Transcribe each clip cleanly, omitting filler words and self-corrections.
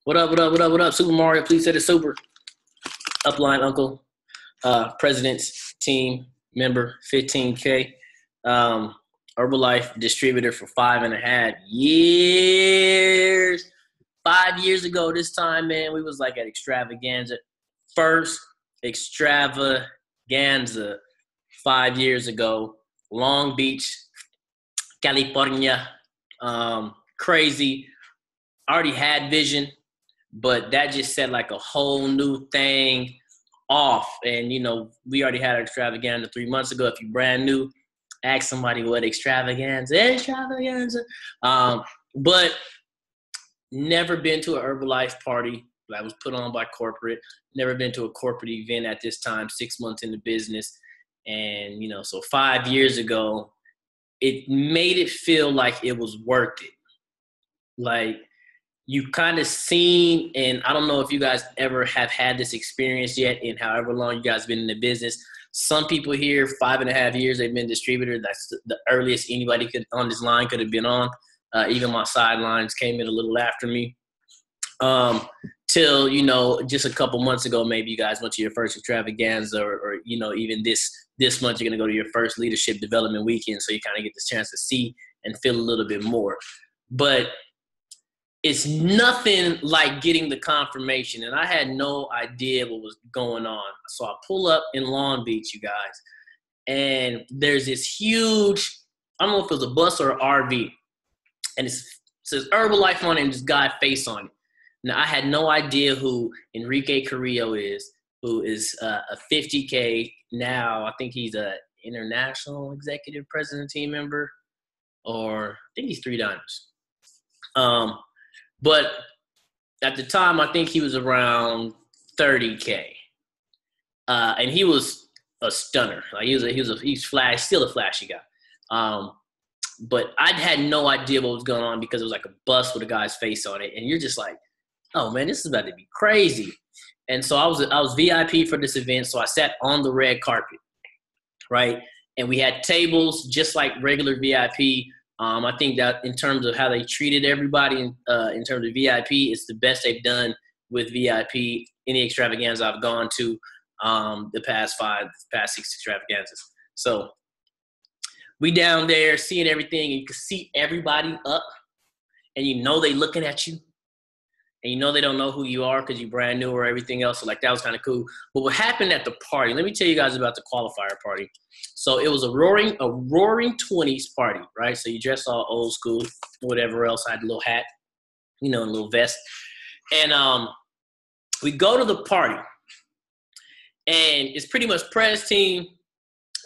What up, what up, what up, what up? Super Mario, please say the super. Upline uncle, president's team member, 15K. Herbalife distributor for 5.5 years. 5 years ago this time, man, we was like at Extravaganza. First Extravaganza 5 years ago. Long Beach, California. Crazy. Already had vision, but that just set like a whole new thing off. And, you know, we already had our Extravaganza 3 months ago. If you're brand new, ask somebody what extravaganza. But never been to an Herbalife party that was put on by corporate. Never been to a corporate event at this time, 6 months in the business. And, you know, so 5 years ago, it made it feel like it was worth it. Like, you kind of seen, and I don't know if you guys ever have had this experience yet in however long you guys been in the business. Some people here, 5.5 years, they've been distributor. That's the earliest anybody could on this line could have been on. Even my sidelines came in a little after me. Till, you know, just a couple months ago, maybe you guys went to your first Extravaganza or you know, even this month, you're going to go to your first leadership development weekend. So you kind of get this chance to see and feel a little bit more. But it's nothing like getting the confirmation. And I had no idea what was going on. So I pull up in Long Beach, you guys, and there's this huge, I don't know if it was a bus or an RV, and it says Herbalife on it and this guy face on it. Now, I had no idea who Enrique Carrillo is, who is a 50K now. I think he's a international executive president team member, or I think he's 3 dimes. But at the time, I think he was around 30K, and he was a stunner. Like he's flash, still a flashy guy. But I had no idea what was going on because it was like a bus with a guy's face on it, and you're just like, oh man, this is about to be crazy. And so I was VIP for this event, so I sat on the red carpet, right? And we had tables just like regular VIP. I think that in terms of how they treated everybody, in terms of VIP, it's the best they've done with VIP any extravaganza I've gone to the past 6 extravaganzas. So we down there seeing everything, and you can see everybody up, and you know they looking at you, and you know they don't know who you are because you're brand new or everything else. So like that was kind of cool. But what happened at the party? Let me tell you guys about the qualifier party. So it was a roaring 20s party, right? So you dress all old school, whatever else. I had a little hat, you know, a little vest. And we go to the party, and it's pretty much Prez team.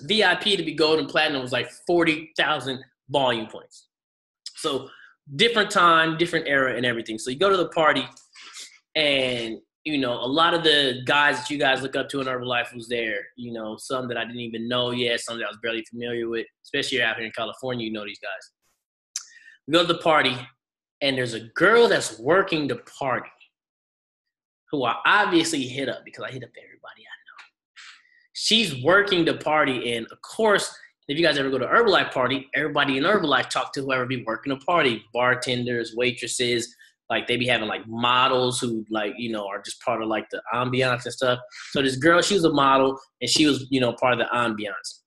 VIP to be gold and platinum was like 40,000 volume points. So different time, different era and everything. So you go to the party, and, you know, a lot of the guys that you guys look up to in Herbalife was there. You know, some that I didn't even know yet, some that I was barely familiar with, especially out here in California, you know these guys. We go to the party, and there's a girl that's working the party who I obviously hit up because I hit up everybody I know. She's working the party, and of course, if you guys ever go to Herbalife party, everybody in Herbalife talk to whoever be working a party, bartenders, waitresses, like they be having like models who like, you know, are just part of like the ambiance and stuff. So this girl, she was a model, and she was, you know, part of the ambiance.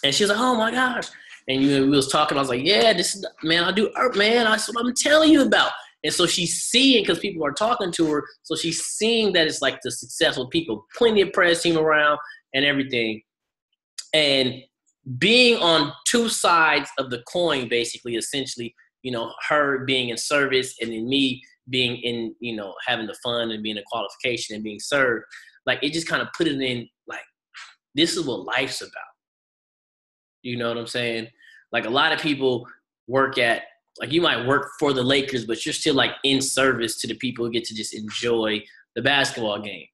And she was like, oh my gosh. And, you know, we was talking, I was like, yeah, this is, man, I do Herb, man. That's what I'm telling you about. And so she's seeing, because people are talking to her, so she's seeing that it's like the successful people, plenty of press team around and everything. And being on two sides of the coin, basically, essentially, you know, her being in service and then me being in, you know, having the fun and being a qualification and being served, like it just kind of put it in like, this is what life's about. You know what I'm saying? Like a lot of people work at, like you might work for the Lakers, but you're still like in service to the people who get to just enjoy the basketball game.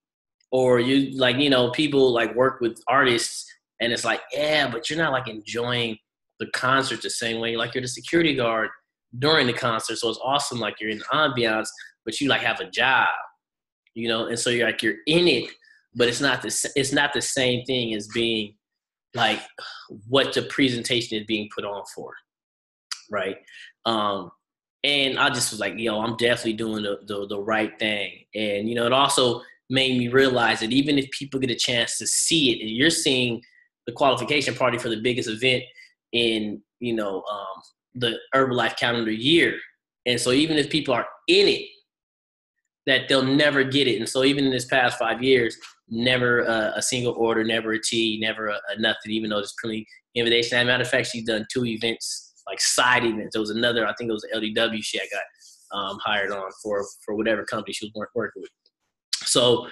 Or you like, you know, people like work with artists, and it's like, yeah, but you're not like enjoying the concert the same way. Like you're the security guard during the concert. So it's awesome. Like you're in the ambiance, but you like have a job, you know? And so you're like, you're in it, but it's not the same thing as being like what the presentation is being put on for. Right. And I just was like, yo, I'm definitely doing the right thing. And, it also made me realize that even if people get a chance to see it, and you're seeing the qualification party for the biggest event in, the Herbalife calendar year. And so even if people are in it, that they'll never get it. And so even in this past 5 years, never a single order, never a T, never a nothing, even though there's plenty invitation. As a matter of fact, she's done 2 events, like side events. There was another, I think it was the LDW she had got hired on for whatever company she was working with. So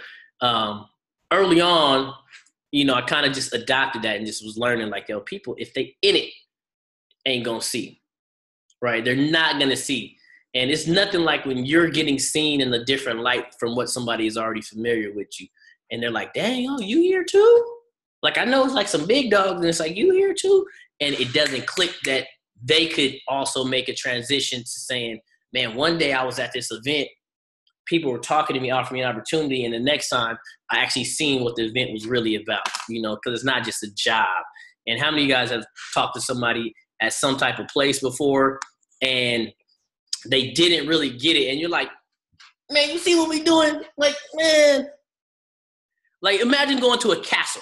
early on, I kind of just adopted that and just was learning like, yo, people, if they in it, ain't gonna see, right? They're not gonna see. And it's nothing like when you're getting seen in a different light from what somebody is already familiar with you. And they're like, dang, oh, you here too? Like, I know it's like some big dogs, and it's like, you here too? And it doesn't click that they could also make a transition to saying, man, one day I was at this event, people were talking to me, offering me an opportunity, and the next time I actually seen what the event was really about, because it's not just a job. And how many of you guys have talked to somebody at some type of place before, and they didn't really get it, and you're like, man, you see what we doing? Like, man. Like, imagine going to a castle,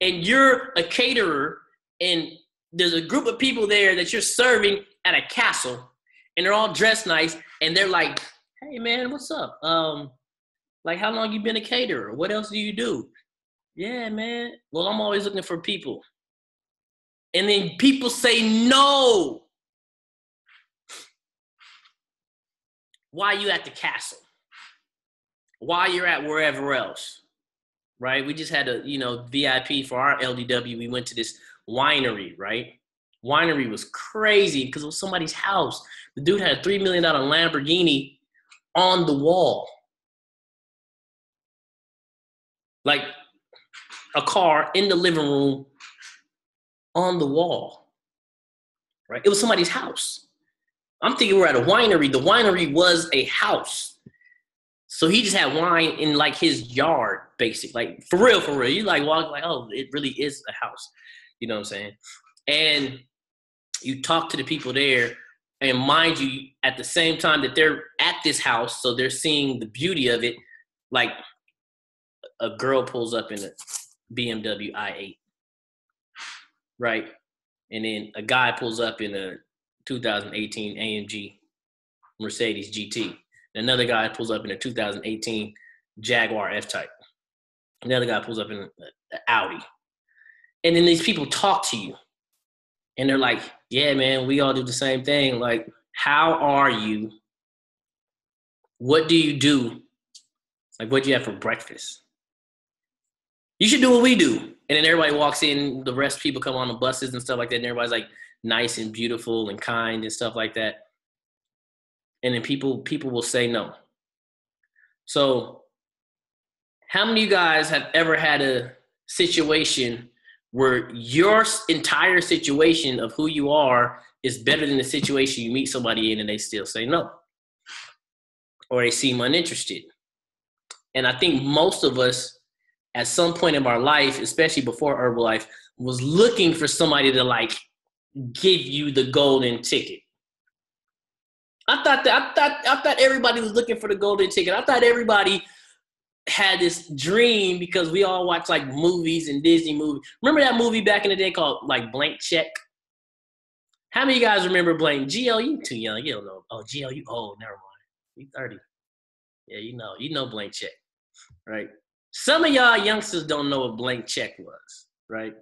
and you're a caterer, and there's a group of people there that you're serving at a castle, and they're all dressed nice, and they're like, hey, man, what's up? Like, how long you been a caterer? What else do you do? Yeah, man. Well, I'm always looking for people. And then people say no. Why you at the castle? Why you're at wherever else, right? We just had a, VIP for our LDW. We went to this winery, right? Winery was crazy because it was somebody's house. The dude had a $3 million Lamborghini on the wall. Like a car in the living room on the wall, right? It was somebody's house. I'm thinking we're at a winery. The winery was a house. So he just had wine in like his yard, basically. Like for real. You like walk like, oh, it really is a house. You know what I'm saying? And you talk to the people there, and mind you, at the same time that they're at this house, so they're seeing the beauty of it, like a girl pulls up in a BMW i8, right? And then a guy pulls up in a 2018 AMG Mercedes GT. Another guy pulls up in a 2018 Jaguar F-Type. Another guy pulls up in an Audi. And then these people talk to you. And they're like, yeah, man, we all do the same thing. Like, how are you? What do you do? Like, what do you have for breakfast? You should do what we do. And then everybody walks in. The rest of people come on the buses and stuff like that. And everybody's like nice and beautiful and kind and stuff like that. And then people will say no. So how many of you guys have ever had a situation where your entire situation of who you are is better than the situation you meet somebody in and they still say no? Or they seem uninterested? And I think most of us at some point in our life, especially before Herbalife, was looking for somebody to like give you the golden ticket. I thought everybody was looking for the golden ticket. I thought everybody had this dream because we all watch like movies and Disney movies. Remember that movie back in the day called like Blank Check? How many of you guys remember Blank? GL, you too young. You don't know. Oh, GL, you old. Never mind. You 30. Yeah, you know Blank Check, right? Some of y'all youngsters don't know what Blank Check was, right?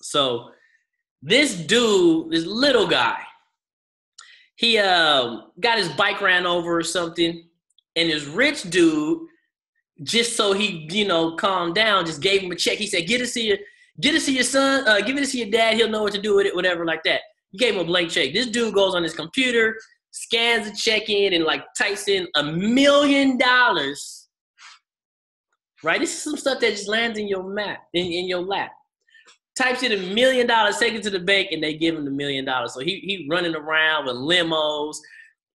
So this dude, this little guy, he got his bike ran over or something, and this rich dude, just so he, calmed down, just gave him a check. He said, get it to your son, give it to your dad, he'll know what to do with it, whatever like that. He gave him a blank check. This dude goes on his computer, scans the check in, and like types in $1 million, right? This is some stuff that just lands in your lap. Types in $1 million, take it to the bank, and they give him the $1 million. So he running around with limos,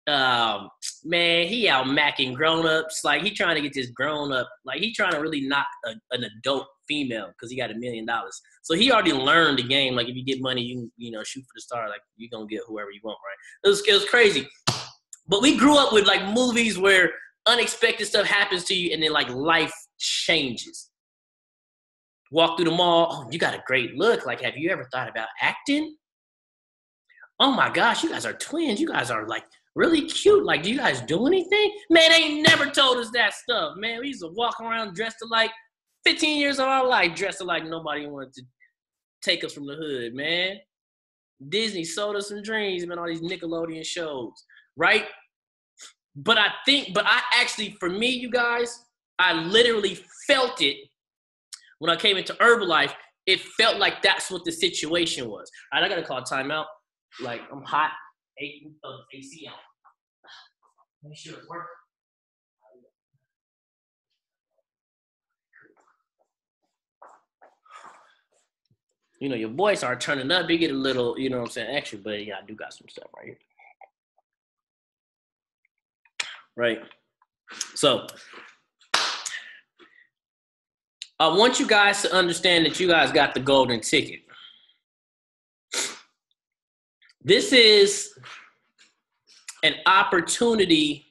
Man, he out macking grown-ups. Like, he trying to get this grown-up. Like, he trying to really knock an adult female because he got $1 million. So he already learned the game. Like, if you get money, you know, shoot for the star. Like, you're going to get whoever you want, right? It was crazy. But we grew up with, like, movies where unexpected stuff happens to you and then, like, life changes. Walk through the mall. Oh, you got a great look. Like, have you ever thought about acting? Oh, my gosh, you guys are twins. You guys are, like, really cute. Like, do you guys do anything? Man, they ain't never told us that stuff, man. We used to walk around dressed alike. 15 years of our life dressed alike. Nobody wanted to take us from the hood, man. Disney sold us some dreams, man, all these Nickelodeon shows, right? But I actually, for me, you guys, I literally felt it when I came into Herbalife. It felt like that's what the situation was. All right, I got to call timeout. Like, I'm hot. AC on. Make sure it works. You know, your boys start turning up. You get a little, you know what I'm saying, extra, but yeah, I do got some stuff right here. Right. So, I want you guys to understand that you guys got the golden ticket. This is an opportunity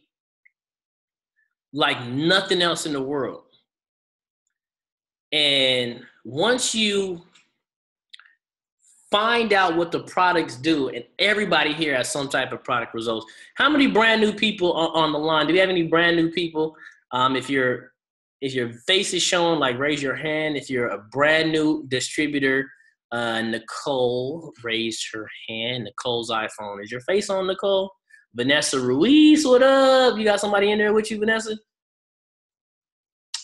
like nothing else in the world. And once you find out what the products do, and everybody here has some type of product results. How many brand new people are on the line? Do we have any brand new people? If your face is showing, like, raise your hand. If you're a brand new distributor, Nicole raised her hand. Nicole's iPhone. Is your face on, Nicole? Vanessa Ruiz, what up? You got somebody in there with you, Vanessa?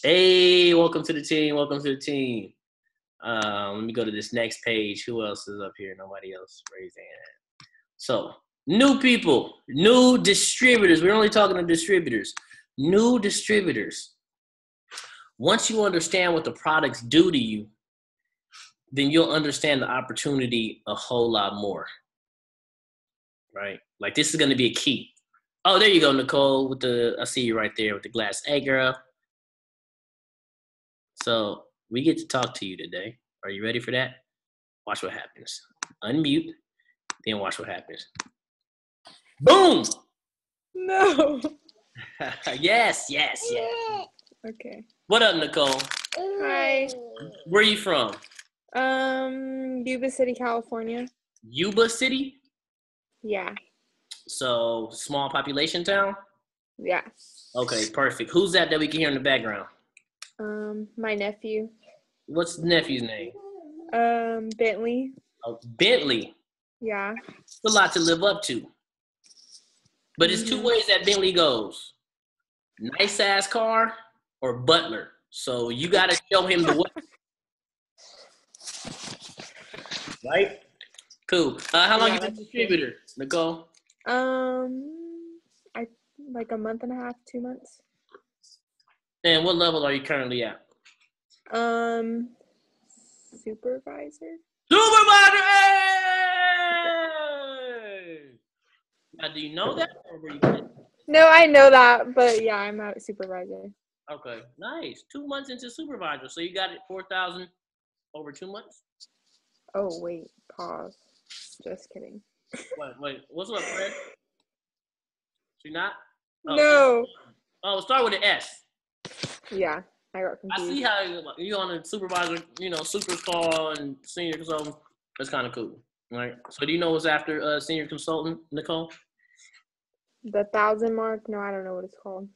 Hey, welcome to the team. Welcome to the team. Let me go to this next page. Who else is up here? Nobody else raised their hand. So, new people, new distributors. We're only talking to distributors. New distributors. Once you understand what the products do to you, then you'll understand the opportunity a whole lot more. Right? Like, this is going to be a key. Oh, there you go, Nicole, I see you right there with the glass. Hey, girl. So, we get to talk to you today. Are you ready for that? Watch what happens. Unmute, then watch what happens. Boom! No. Yes. Okay. What up, Nicole? Hi. Where are you from? Yuba City, California. Yuba City? Yeah. So, small population town? Yeah. Okay, perfect. Who's that we can hear in the background? My nephew. What's the nephew's name? Bentley. Oh, Bentley. Yeah. It's a lot to live up to. But it's two ways that Bentley goes. Nice ass car or butler. So you got to show him the way. Right? Cool. How long you been a distributor, Nicole? Like a month and a half, 2 months. And what level are you currently at? Supervisor. Supervisor! Hey! Now, do you know that? Or were you... No, I know that, but yeah, I'm a supervisor. Okay, nice. 2 months into supervisor. So you got it 4,000 over 2 months? Oh, wait. Pause. Just kidding. Wait. What's up, Fred? She not? Oh, no. Oh, start with an S. Yeah, I got confused. I see how you on a supervisor, superstar and senior consultant. That's kind of cool, right? So do you know what's after senior consultant, Nicole? The 1,000 mark? No, I don't know what it's called.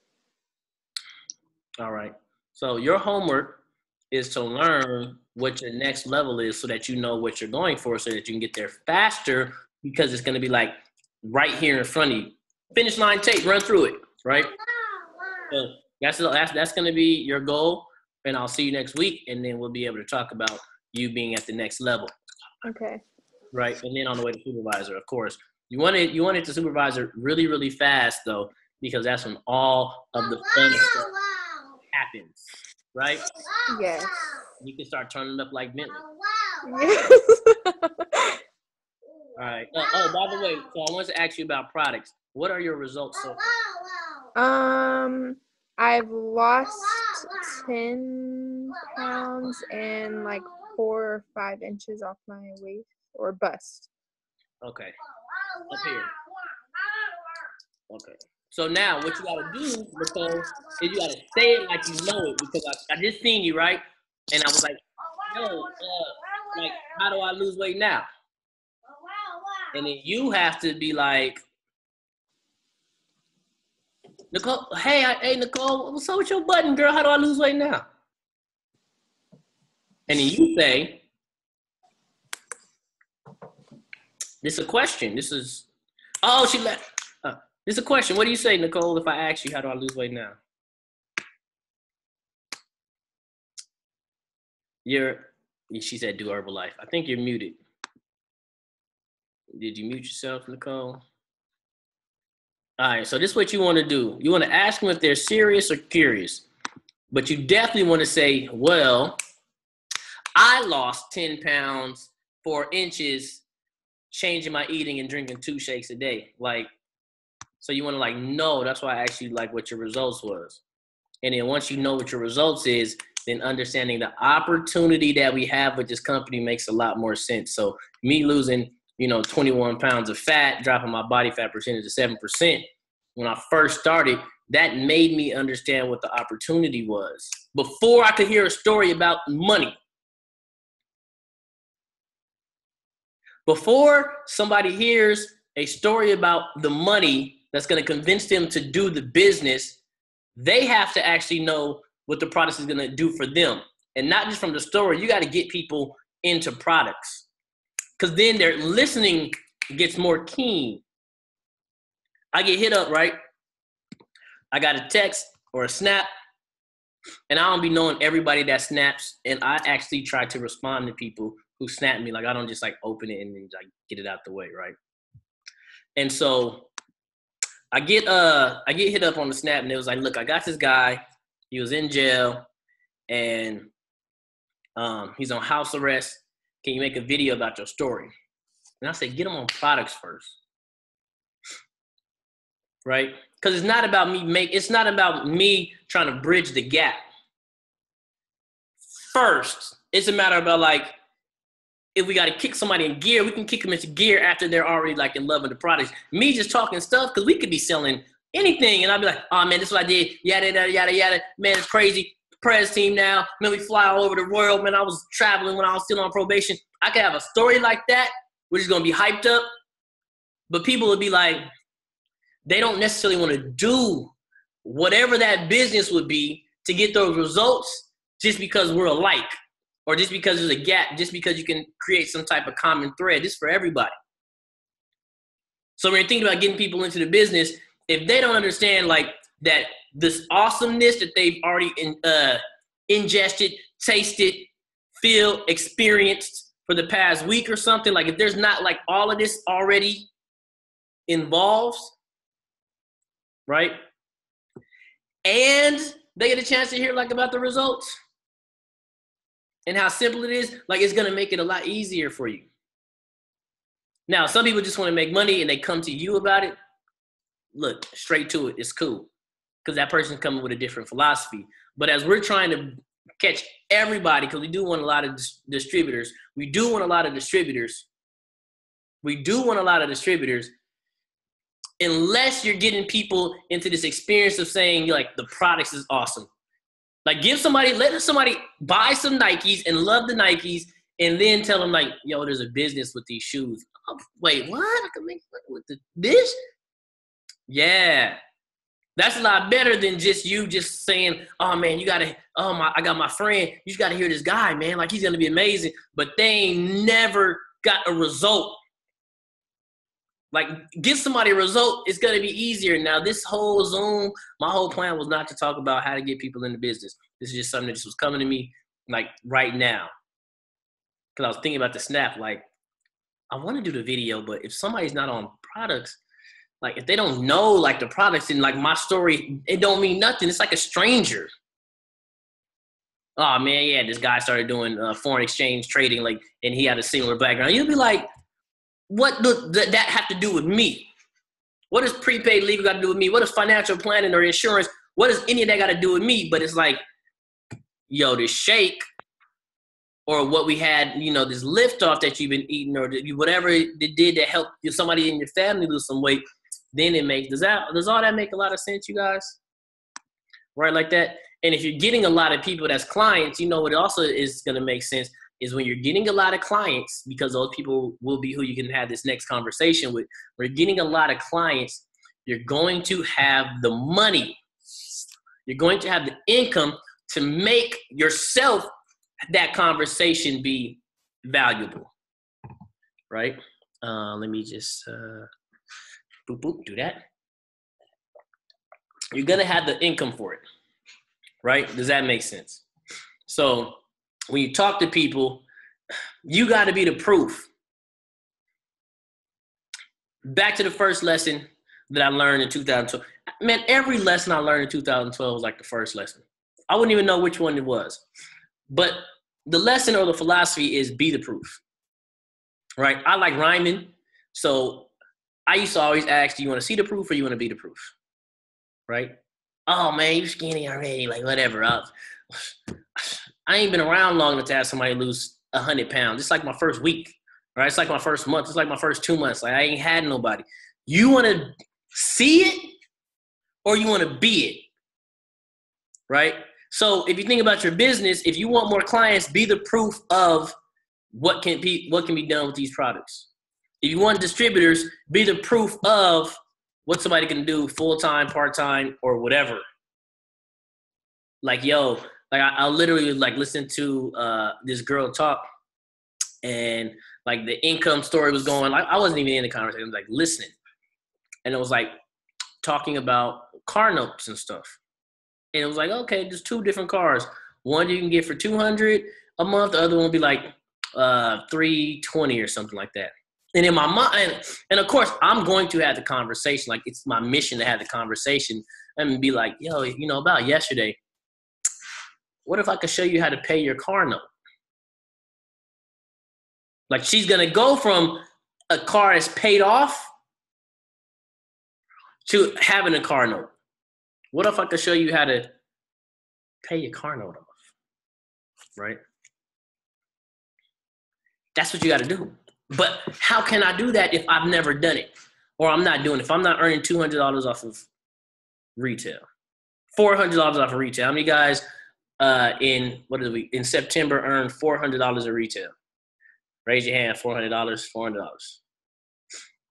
All right. So your homework is to learn what your next level is so that you know what you're going for so that you can get there faster because it's going to be like right here in front of you. Finish line tape, run through it, right? So that's going to be your goal, and I'll see you next week, and then we'll be able to talk about you being at the next level. Okay. Right, and then on the way to supervisor, of course. You want it to supervisor really, really fast, though, because that's when all of the fun stuff happens, right? Yes. You can start turning up like Bentley. Yes. All right. Oh, by the way, so I want to ask you about products. What are your results so far? I've lost 10 pounds and like 4 or 5 inches off my waist or bust. Okay. Up here. Okay. So now what you gotta do, Nicole, is you gotta say it like you know it, because I just seen you, right? And I was like, yo, like, how do I lose weight now? And then you have to be like, Nicole, hey, Nicole, what's up with your button, girl? How do I lose weight now? And then you say, this is a question. This is, oh, she left. This is a question. What do you say, Nicole, if I ask you, how do I lose weight now? She said, do Herbalife. I think you're muted. Did you mute yourself, Nicole? All right, so this is what you want to do. You want to ask them if they're serious or curious. But you definitely want to say, well, I lost 10 pounds, 4 inches, changing my eating and drinking 2 shakes a day. Like, so you want to like know, that's why I asked you like what your results was. And then once you know what your results is, then understanding the opportunity that we have with this company makes a lot more sense. So me losing, 21 pounds of fat, dropping my body fat percentage to 7%, when I first started, that made me understand what the opportunity was before I could hear a story about money. Before somebody hears a story about the money that's going to convince them to do the business, they have to actually know what the product is going to do for them. And not just from the story, you got to get people into products, because then their listening gets more keen. I get hit up, right? I got a text or a snap, and I don't be knowing everybody that snaps, and I actually try to respond to people who snap me. Like, I don't just like open it and then like get it out the way, right? And so I get hit up on the snap, and it was like, look, I got this guy. He was in jail, and he's on house arrest. Can you make a video about your story? And I said, get him on products first, right? Because it's not about me trying to bridge the gap. First, it's a matter about like, if we got to kick somebody in gear, we can kick them into gear after they're already like in love with the products. Me just talking stuff, because we could be selling anything, and I'd be like, oh man, this is what I did, yada, yada, yada, yada. Man, it's crazy. Prez team now. Man, we fly all over the world. Man, I was traveling when I was still on probation. I could have a story like that, which is going to be hyped up, but people would be like, they don't necessarily want to do whatever that business would be to get those results just because we're alike, or just because there's a gap, just because you can create some type of common thread. This is for everybody. So when you're thinking about getting people into the business, if they don't understand like that, this awesomeness that they've already ingested, tasted, feel, experienced for the past week or something, like if there's not like all of this already involved, right? And they get a chance to hear like about the results and how simple it is, like it's gonna make it a lot easier for you. Now, some people just wanna make money and they come to you about it. Look, straight to it, it's cool, because that person's coming with a different philosophy. But as we're trying to catch everybody, because we do want a lot of distributors, unless you're getting people into this experience of saying like the products is awesome. Like let somebody buy some Nikes and love the Nikes, and then tell them like, yo, there's a business with these shoes. Oh, wait, what? I can make money with this? Yeah. That's a lot better than just you just saying, oh man, I got my friend, you just gotta hear this guy, man. Like he's gonna be amazing. But they ain't never got a result. Like, give somebody a result, it's going to be easier. Now, this whole Zoom, my whole plan was not to talk about how to get people into business. This is just something that just was coming to me, like, right now. Because I was thinking about the snap, like, I want to do the video, but if somebody's not on products, like, if they don't know, like, the products and, like, my story, it don't mean nothing. It's like a stranger. Oh, man, yeah, this guy started doing foreign exchange trading, like, and he had a similar background. You'll be like, what does that have to do with me? What does prepaid legal got to do with me? What does financial planning or insurance, what does any of that got to do with me? But it's like, yo, this shake or what we had, this lift off that you've been eating or whatever it did to help somebody in your family lose some weight, then it makes, does all that make a lot of sense, you guys? Right, like that. And if you're getting a lot of people that's clients, what also is going to make sense is when you're getting a lot of clients, because those people will be who you can have this next conversation with. When you're getting a lot of clients, you're going to have the money. You're going to have the income to make yourself that conversation be valuable, right? Let me just do that. You're going to have the income for it, right? Does that make sense? So when you talk to people, you got to be the proof. Back to the first lesson that I learned in 2012. Man, every lesson I learned in 2012 was like the first lesson. I wouldn't even know which one it was. But the lesson or the philosophy is be the proof, right? I like rhyming. So I used to always ask, do you want to see the proof or you want to be the proof? Right? Oh, man, you're skinny already. Like, whatever. I ain't been around long enough to have somebody lose 100 pounds. It's like my first week, right? It's like my first month. It's like my first 2 months. Like, I ain't had nobody. You want to see it or you want to be it, right? So if you think about your business, if you want more clients, be the proof of what can be done with these products. If you want distributors, be the proof of what somebody can do full-time, part-time, or whatever. Like, yo, like I literally like listen to this girl talk, and like the income story was going. Like I wasn't even in the conversation. I was like listening, and it was like talking about car notes and stuff. And it was like, okay, there's two different cars. One you can get for $200 a month. The other one will be like $320 or something like that. And in my mind, and of course, I'm going to have the conversation. Like it's my mission to have the conversation and be like, yo, about yesterday, what if I could show you how to pay your car note? Like she's going to go from a car that's paid off to having a car note. What if I could show you how to pay your car note off? Right? That's what you got to do. But how can I do that if I've never done it? Or I'm not doing it? If I'm not earning $200 off of retail, $400 off of retail. How many guys in September earned $400 of retail? Raise your hand, $400, $400.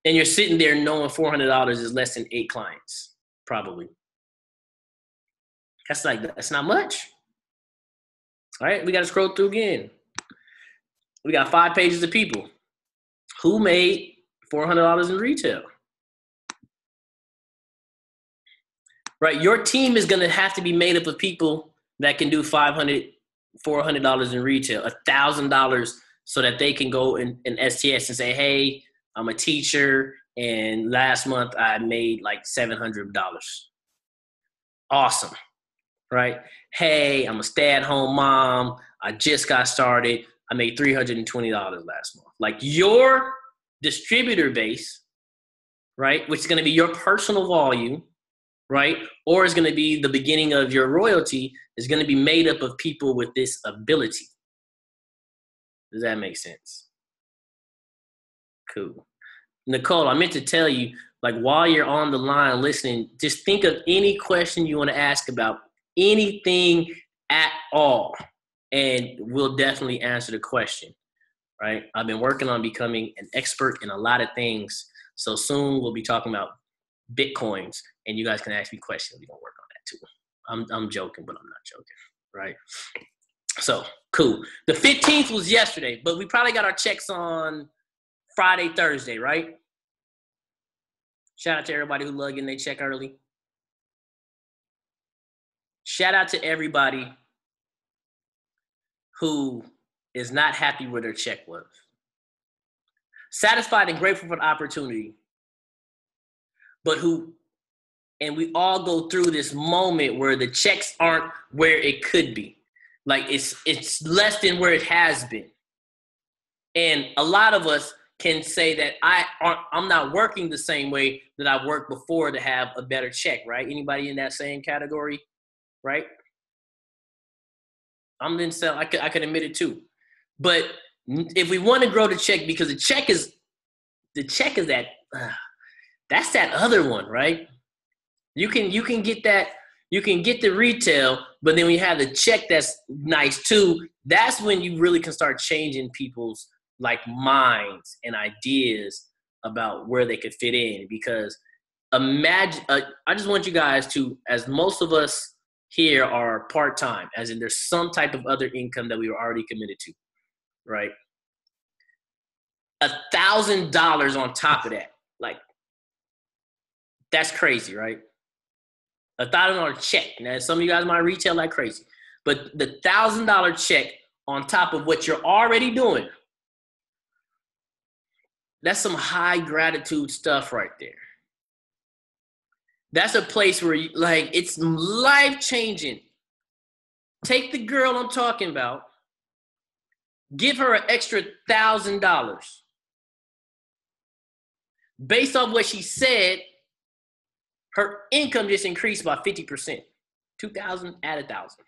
And you're sitting there knowing $400 is less than 8 clients, probably. That's not much. All right, we got to scroll through again. We got 5 pages of people who made $400 in retail. Right, your team is going to have to be made up of people that can do $500, $400 in retail, $1,000, so that they can go in STS and say, hey, I'm a teacher, and last month I made like $700. Awesome. Right? Hey, I'm a stay-at-home mom. I just got started. I made $320 last month. Like your distributor base, right, which is going to be your personal volume, right, or is going to be the beginning of your royalty, is going to be made up of people with this ability. Does that make sense? Cool. Nicole, I meant to tell you, like while you're on the line listening, just think of any question you want to ask about anything at all, and we'll definitely answer the question, right? I've been working on becoming an expert in a lot of things, so soon we'll be talking about Bitcoins, and you guys can ask me questions. We're going to work on that too. I'm joking, but I'm not joking, right? So, cool. The 15th was yesterday, but we probably got our checks on Friday, Thursday, right? Shout out to everybody who logged in, they check early. Shout out to everybody who is not happy where their check was. Satisfied and grateful for the opportunity, but and we all go through this moment where the checks aren't where it could be. Like it's less than where it has been. And a lot of us, can say that I'm not working the same way that I worked before to have a better check, right? Anybody in that same category, right? I'm then sell. I could admit it too. But if we want to grow the check, because the check is that that's that other one, right? You can get that, you can get the retail, but then we have the check that's nice too. That's when you really can start changing people's like minds and ideas about where they could fit in. Because imagine, I just want you guys to, as most of us here are part-time, as in there's some type of other income that we were already committed to, right? $1,000 on top of that, like, that's crazy, right? $1,000 check. Now, some of you guys might retail like crazy, but the $1,000 check on top of what you're already doing, that's some high gratitude stuff right there. That's a place where you, like, it's life changing. Take the girl I'm talking about, give her an extra $1,000 based on what she said. Her income just increased by 50%. 2,000 add 1,000.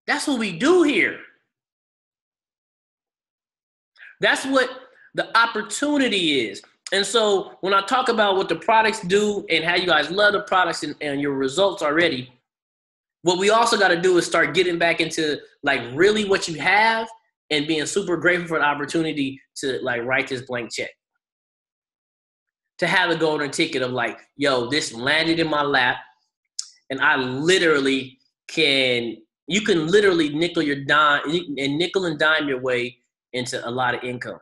That's what we do here. That's what the opportunity is. And so when I talk about what the products do and how you guys love the products and your results already, what we also got to do is start getting back into like really what you have and being super grateful for the opportunity to like write this blank check. To have a golden ticket of like, yo, this landed in my lap and I literally you can literally nickel and dime your way into a lot of income.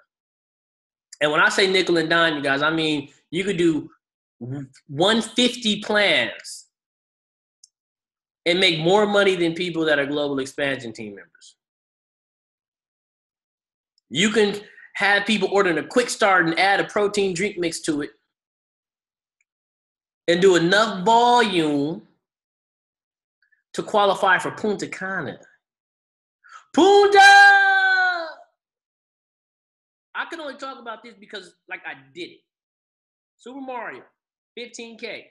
And when I say nickel and dime, you guys, I mean, you could do 150 plans and make more money than people that are global expansion team members. You can have people ordering a quick start and add a protein drink mix to it and do enough volume to qualify for Punta Cana. Punta! I can only talk about this because like I did it. Super Mario, 15K.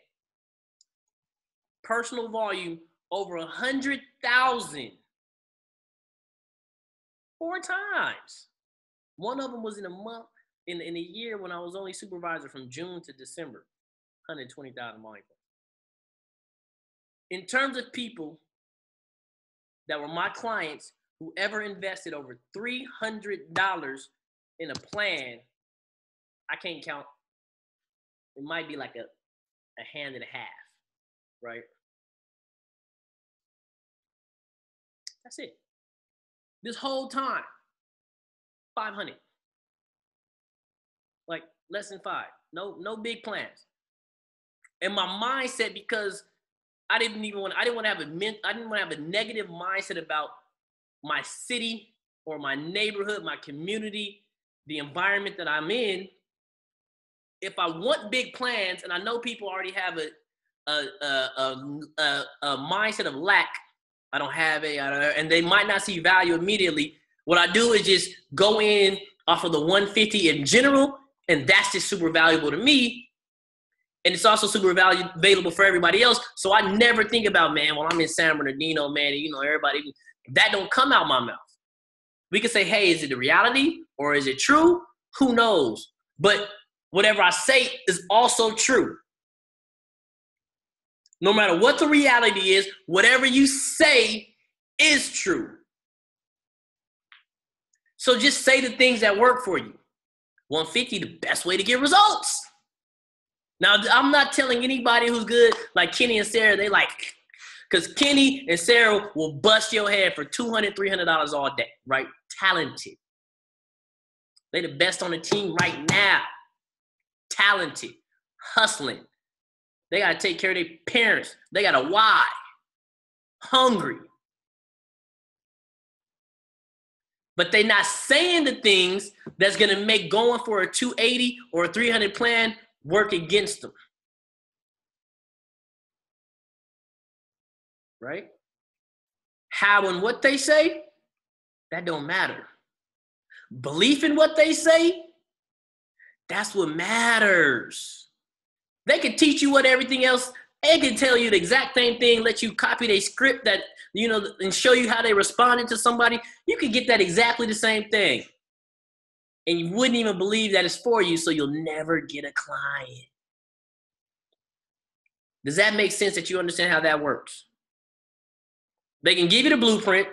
Personal volume over 100,000. 4 times. One of them was in a month, in a year when I was only supervisor from June to December. 120,000 volume. In terms of people that were my clients who ever invested over $300 in a plan, I can't count. It might be like a hand and a half, right? That's it. This whole time, 500. Like less than 5. No big plans. And my mindset, because I didn't want to have a negative mindset about my city or my neighborhood, my community, the environment that I'm in. If I want big plans, and I know people already have a mindset of lack, I don't have and they might not see value immediately. What I do is just go in off of the 150 in general, and that's just super valuable to me. And it's also super available for everybody else. So I never think about, man, well, I'm in San Bernardino, man, everybody, that don't come out my mouth. We can say, hey, is it the reality or is it true? Who knows? But whatever I say is also true. No matter what the reality is, whatever you say is true. So just say the things that work for you. 150, the best way to get results. Now, I'm not telling anybody who's good, like Kenny and Sarah, they like, because Kenny and Sarah will bust your head for $200, $300 all day, right? Talented. They the best on the team right now. Talented. Hustling. They got to take care of their parents. They got a why. Hungry. But they're not saying the things that's going to make going for a 280 or a 300 plan work against them. Right? How and what they say That don't matter. Belief in what they say, that's what matters. They can teach you what everything else. They can tell you the exact same thing, let you copy their script that, and show you how they responded to somebody. You can get that exactly the same thing. And you wouldn't even believe that it's for you, so you'll never get a client. Does that make sense that you understand how that works? They can give you the blueprint,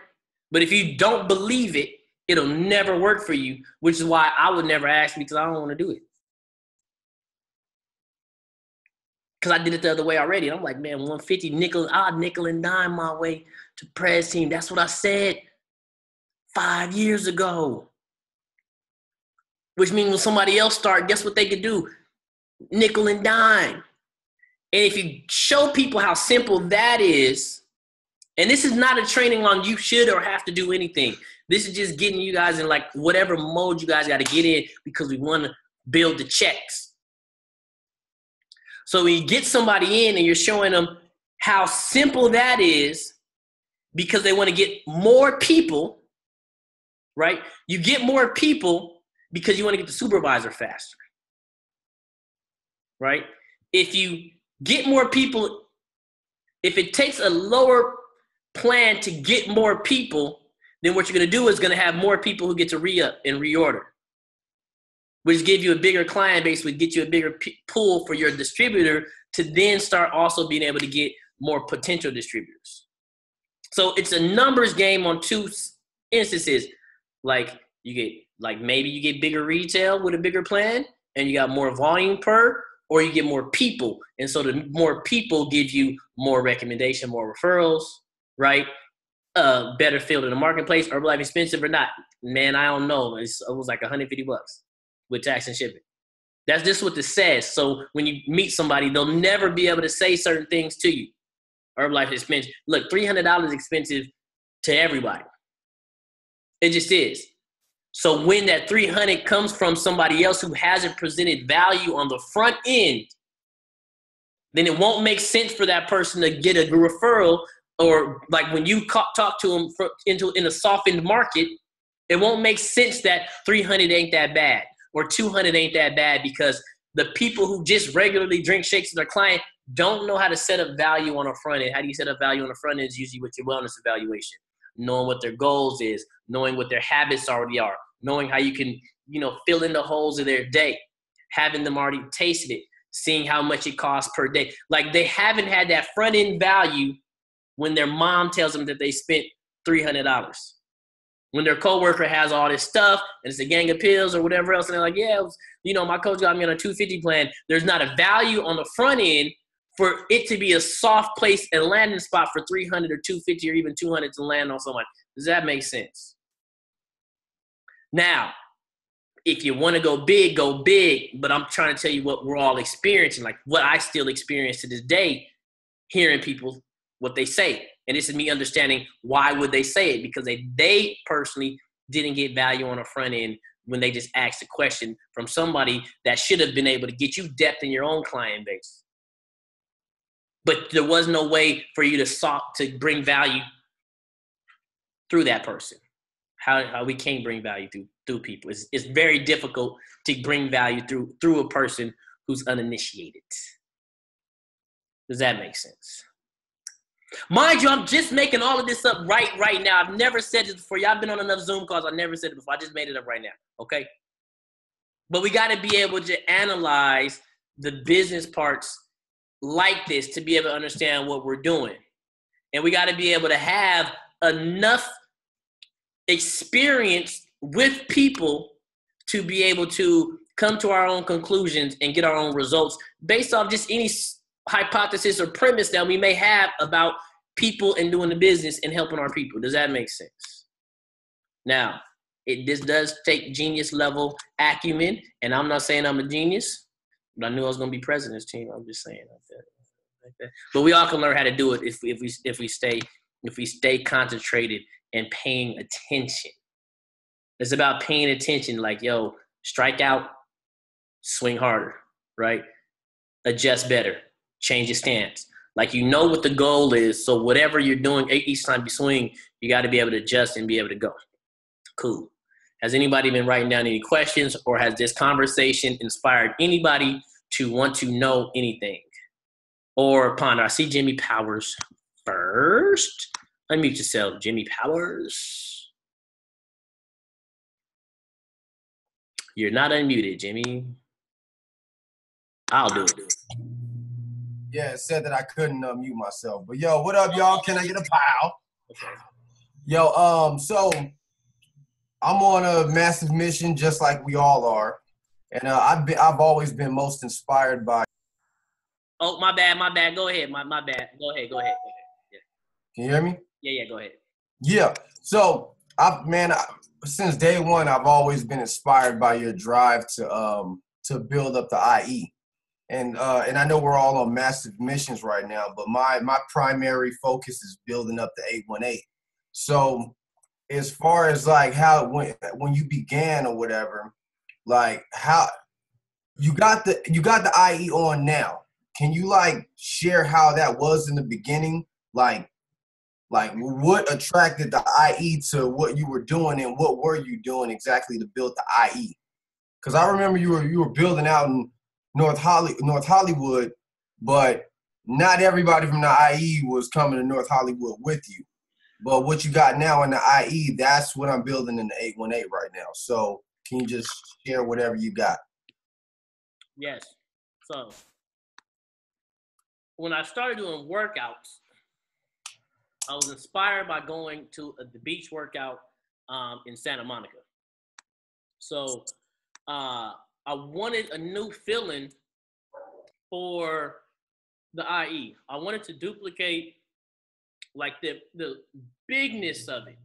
but if you don't believe it, it'll never work for you, which is why I would never ask because I don't want to do it. Because I did it the other way already. And I'm like, man, 150 nickel and dime my way to press team. That's what I said 5 years ago. Which means when somebody else start, guess what they could do? Nickel and dime. And if you show people how simple that is, and this is not a training on you should or have to do anything. This is just getting you guys in like whatever mode you guys got to get in because we want to build the checks. So when you get somebody in and you're showing them how simple that is because they want to get more people, right? You get more people because you want to get the supervisor faster, right? If you get more people, if it takes a lower plan to get more people, then what you're going to do is going to have more people who get to re-up and reorder, which give you a bigger client base, would get you a bigger pool for your distributor to then start also being able to get more potential distributors. So it's a numbers game on two instances. Like maybe you get bigger retail with a bigger plan and you got more volume per, or you get more people. And so the more people give you more recommendation, more referrals, right? Better field in the marketplace. Herbalife expensive or not? Man, I don't know. It was like $150 with tax and shipping. That's just what this says. So when you meet somebody, they'll never be able to say certain things to you. Herbalife is expensive. Look, $300 is expensive to everybody. It just is. So when that 300 comes from somebody else who hasn't presented value on the front end, then it won't make sense for that person to get a referral, or like when you talk to them in a softened market, it won't make sense that 300 ain't that bad or 200 ain't that bad because the people who just regularly drink shakes with their client don't know how to set up value on the front end. How do you set up value on the front end is usually with your wellness evaluation, knowing what their goals is, knowing what their habits already are, knowing how you can, fill in the holes of their day, having them already tasted it, seeing how much it costs per day. Like they haven't had that front end value when their mom tells them that they spent $300. When their coworker has all this stuff and it's a gang of pills or whatever else, and they're like, yeah, my coach got me on a 250 plan. There's not a value on the front end for it to be a soft place and landing spot for 300 or 250 or even 200 to land on someone. Does that make sense? Now, if you want to go big, but I'm trying to tell you what we're all experiencing, like what I still experience to this day, hearing people, what they say. And this is me understanding why would they say it, because they personally didn't get value on the front end when they just asked a question from somebody that should have been able to get you depth in your own client base. But there was no way for you to bring value through that person. How we can't bring value through people. It's very difficult to bring value through a person who's uninitiated. Does that make sense? Mind you, I'm just making all of this up right now. I've never said this before. Y'all been on enough Zoom calls. I never said it before. I just made it up right now, okay? But we got to be able to analyze the business parts like this to be able to understand what we're doing. And we got to be able to have enough experience with people to be able to come to our own conclusions and get our own results based off just any hypothesis or premise that we may have about people and doing the business and helping our people. Does that make sense? Now, this does take genius level acumen, and I'm not saying I'm a genius, but I knew I was going to be president's team. I'm just saying like that. But we all can learn how to do it if we stay concentrated and paying attention. It's about paying attention. Like, strike out, swing harder, right? Adjust better. Change your stance. Like, what the goal is. So whatever you're doing, each time you swing, you got to be able to adjust and be able to go. Cool. Has anybody been writing down any questions, or has this conversation inspired anybody to want to know anything or ponder? I see Jimmy Powers first. Unmute yourself, Jimmy Powers. You're not unmuted, Jimmy. I'll do it. Yeah, it said that I couldn't mute myself. But yo, what up, y'all? Can I get a pow? Okay. Yo, so I'm on a massive mission, just like we all are, and I've always been most inspired by. Oh, my bad. Go ahead. My bad. Go ahead. Yeah. Can you hear me? Yeah. Go ahead. Yeah. So since day one, I've always been inspired by your drive to build up the IE. And I know we're all on massive missions right now, but my primary focus is building up the 818. So as far as like how when you began or whatever, like how you got the IE on now. Can you like share how that was in the beginning? Like what attracted the IE to what you were doing, and what were you doing exactly to build the IE? Because I remember you were building out in North Hollywood, but not everybody from the IE was coming to North Hollywood with you. But what you got now in the IE, that's what I'm building in the 818 right now. So can you just share whatever you got? Yes. So when I started doing workouts, I was inspired by going to the beach workout in Santa Monica. So I wanted a new feeling for the IE. I wanted to duplicate like the bigness of it.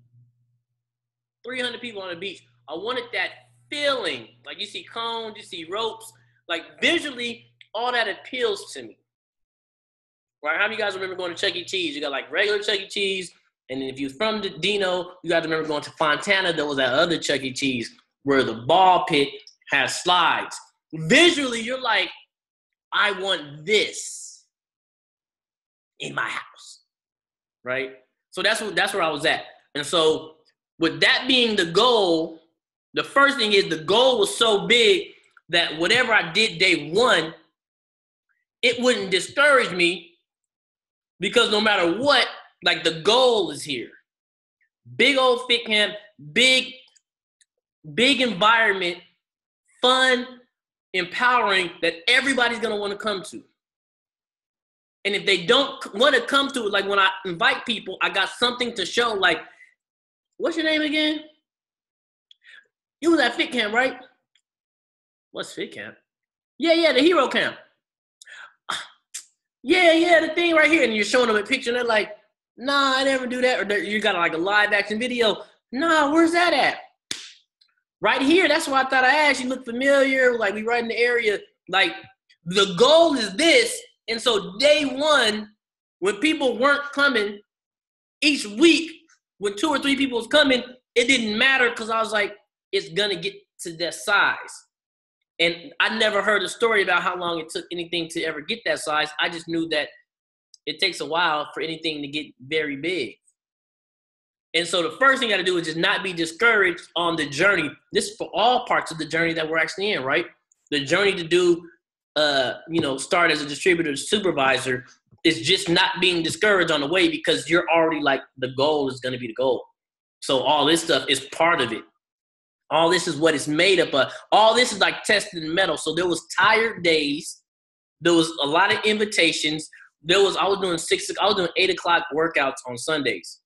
300 people on the beach. I wanted that feeling. Like you see cones, you see ropes. Like visually, all that appeals to me. Right? How many of you guys remember going to Chuck E. Cheese? You got like regular Chuck E. Cheese. And then if you're from Dino, you guys remember going to Fontana. There was that other Chuck E. Cheese where the ball pit has slides. Visually, you're like, I want this in my house. Right? So that's where I was at. And so with that being the goal, the first thing is the goal was so big that whatever I did day one, it wouldn't discourage me, because no matter what, like the goal is here. Big old fit camp, big environment, fun, empowering, that everybody's gonna want to come to. And if they don't want to come to it, like when I invite people, I got something to show. Like, what's your name again? You was at fit camp, right? What's fit camp? Yeah, the hero camp. Yeah, the thing right here. And you're showing them a picture and they're like, nah, I never do that. Or you got like a live action video. Nah, where's that at? Right here. That's why I thought I asked. You look familiar. Like we right in the area. Like the goal is this. And so day one, when people weren't coming, each week when 2 or 3 people was coming, it didn't matter, because I was like, it's going to get to that size. And I never heard a story about how long it took anything to ever get that size. I just knew that it takes a while for anything to get very big. And so the first thing you got to do is just not be discouraged on the journey. This is for all parts of the journey that we're actually in, right? The journey to do, start as a distributor supervisor is just not being discouraged on the way, because you're already like, the goal is going to be the goal. So all this stuff is part of it. All this is what it's made up of. All this is like tested in metal. So there was tired days. There was a lot of invitations. I was doing 8 o'clock workouts on Sundays.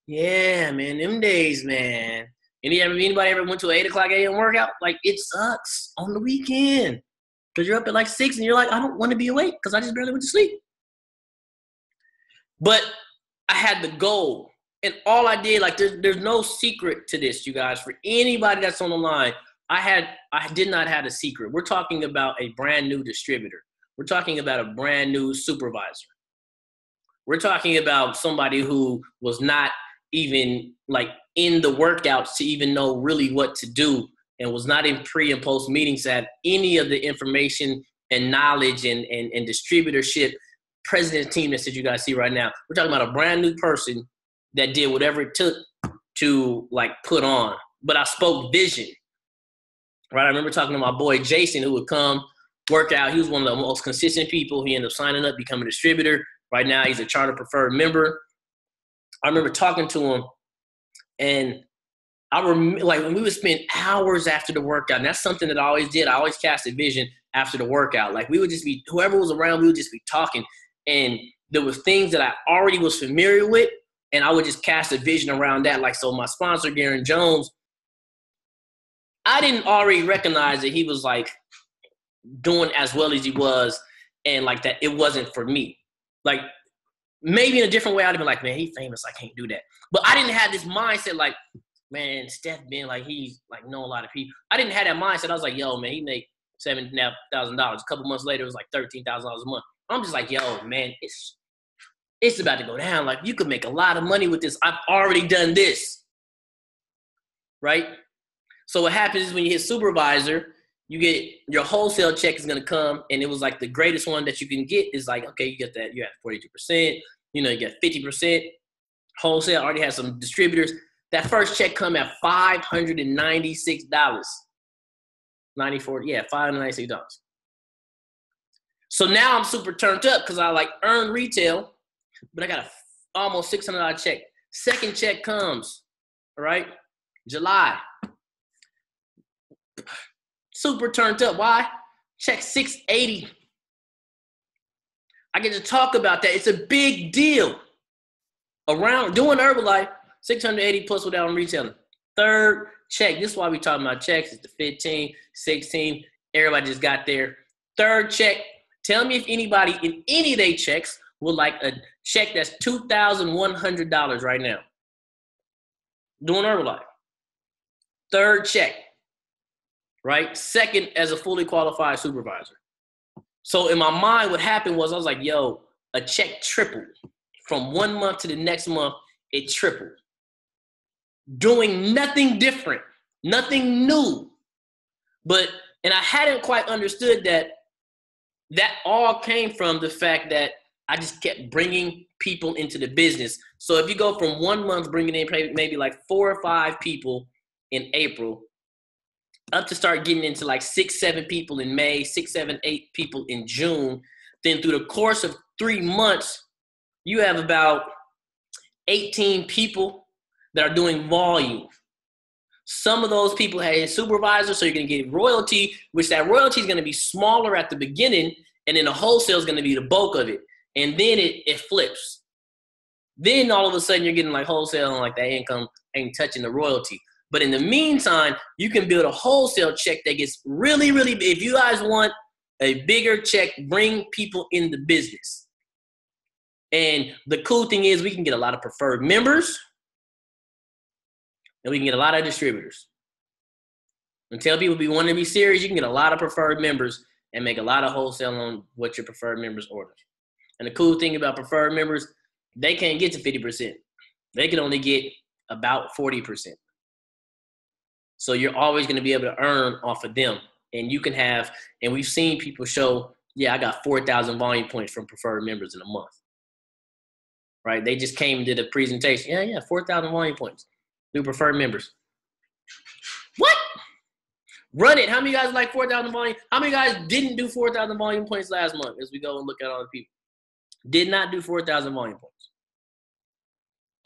Yeah, man, them days, man. Anybody ever went to an 8 o'clock a.m. workout? Like, it sucks on the weekend, because you're up at like 6 and you're like, I don't want to be awake because I just barely went to sleep. But I had the goal. And all I did, like, there's no secret to this, you guys. For anybody that's on the line, I did not have a secret. We're talking about a brand new distributor. We're talking about a brand new supervisor. We're talking about somebody who was not even like in the workouts to even know really what to do, and was not in pre and post meetings to have any of the information and knowledge and distributorship, president team that you guys see right now. We're talking about a brand new person that did whatever it took to like put on but I spoke vision. Right? I remember talking to my boy Jason, who would come work out. He was one of the most consistent people. He ended up signing up, becoming a distributor. Right now, he's a charter preferred member. I remember talking to him, and I remember, like, when we would spend hours after the workout, and that's something that I always did. I always cast a vision after the workout. Like, we would just be, whoever was around, we would just be talking. And there was things that I already was familiar with, and I would just cast a vision around that. Like, so my sponsor, Garen Jones, I didn't already recognize that he was, like, doing as well as he was, and, like, that it wasn't for me. Like, maybe in a different way, I'd have been like, man, he's famous, I can't do that. But I didn't have this mindset, like, man, Steph being like, he's like, know a lot of people. I didn't have that mindset. I was like, yo, man, he make $7,500. A couple months later, it was like $13,000 a month. I'm just like, yo, man, it's about to go down. Like, you could make a lot of money with this. I've already done this, right? So what happens is when you hit supervisor, you get your wholesale check is going to come, and it was like the greatest one that you can get is like, okay, you get that. You have 42%. You get 50%. Wholesale already has some distributors. That first check come at $596. $596. So now I'm super turned up because I like earn retail, but I got a almost $600 check. Second check comes, all right? July. Super turned up. Why? Check $680. I get to talk about that. It's a big deal. Around doing Herbalife, $680 plus without retailing. Third check. This is why we talking about checks. It's the 15, 16. Everybody just got there. Third check. Tell me if anybody in any of their checks would like a check that's $2,100 right now. Doing Herbalife. Third check. Right? Second as a fully qualified supervisor. So in my mind, what happened was I was like, yo, a check tripled. From 1 month to the next month, it tripled. Doing nothing different, nothing new. And I hadn't quite understood that all came from the fact that I just kept bringing people into the business. So if you go from 1 month bringing in maybe like 4 or 5 people in April, up to start getting into like 6, 7 people in May, 6, 7, 8 people in June, then through the course of 3 months, you have about 18 people that are doing volume. Some of those people have a supervisor, so you're going to get royalty, which that royalty is going to be smaller at the beginning, and then the wholesale is going to be the bulk of it. And then it flips. Then all of a sudden you're getting like wholesale and like that income ain't touching the royalty. But in the meantime, you can build a wholesale check that gets really, really big. If you guys want a bigger check, bring people in the business. And the cool thing is we can get a lot of preferred members, and we can get a lot of distributors. And tell people if you want to be serious, you can get a lot of preferred members and make a lot of wholesale on what your preferred members order. And the cool thing about preferred members, they can't get to 50%. They can only get about 40%. So you're always going to be able to earn off of them. And you can have, and we've seen people show, yeah, I got 4,000 volume points from preferred members in a month. Right? They just came and did a presentation. Yeah, 4,000 volume points. New preferred members. What? Run it. How many guys like 4,000 volume? How many guys didn't do 4,000 volume points last month as we go and look at all the people? Did not do 4,000 volume points.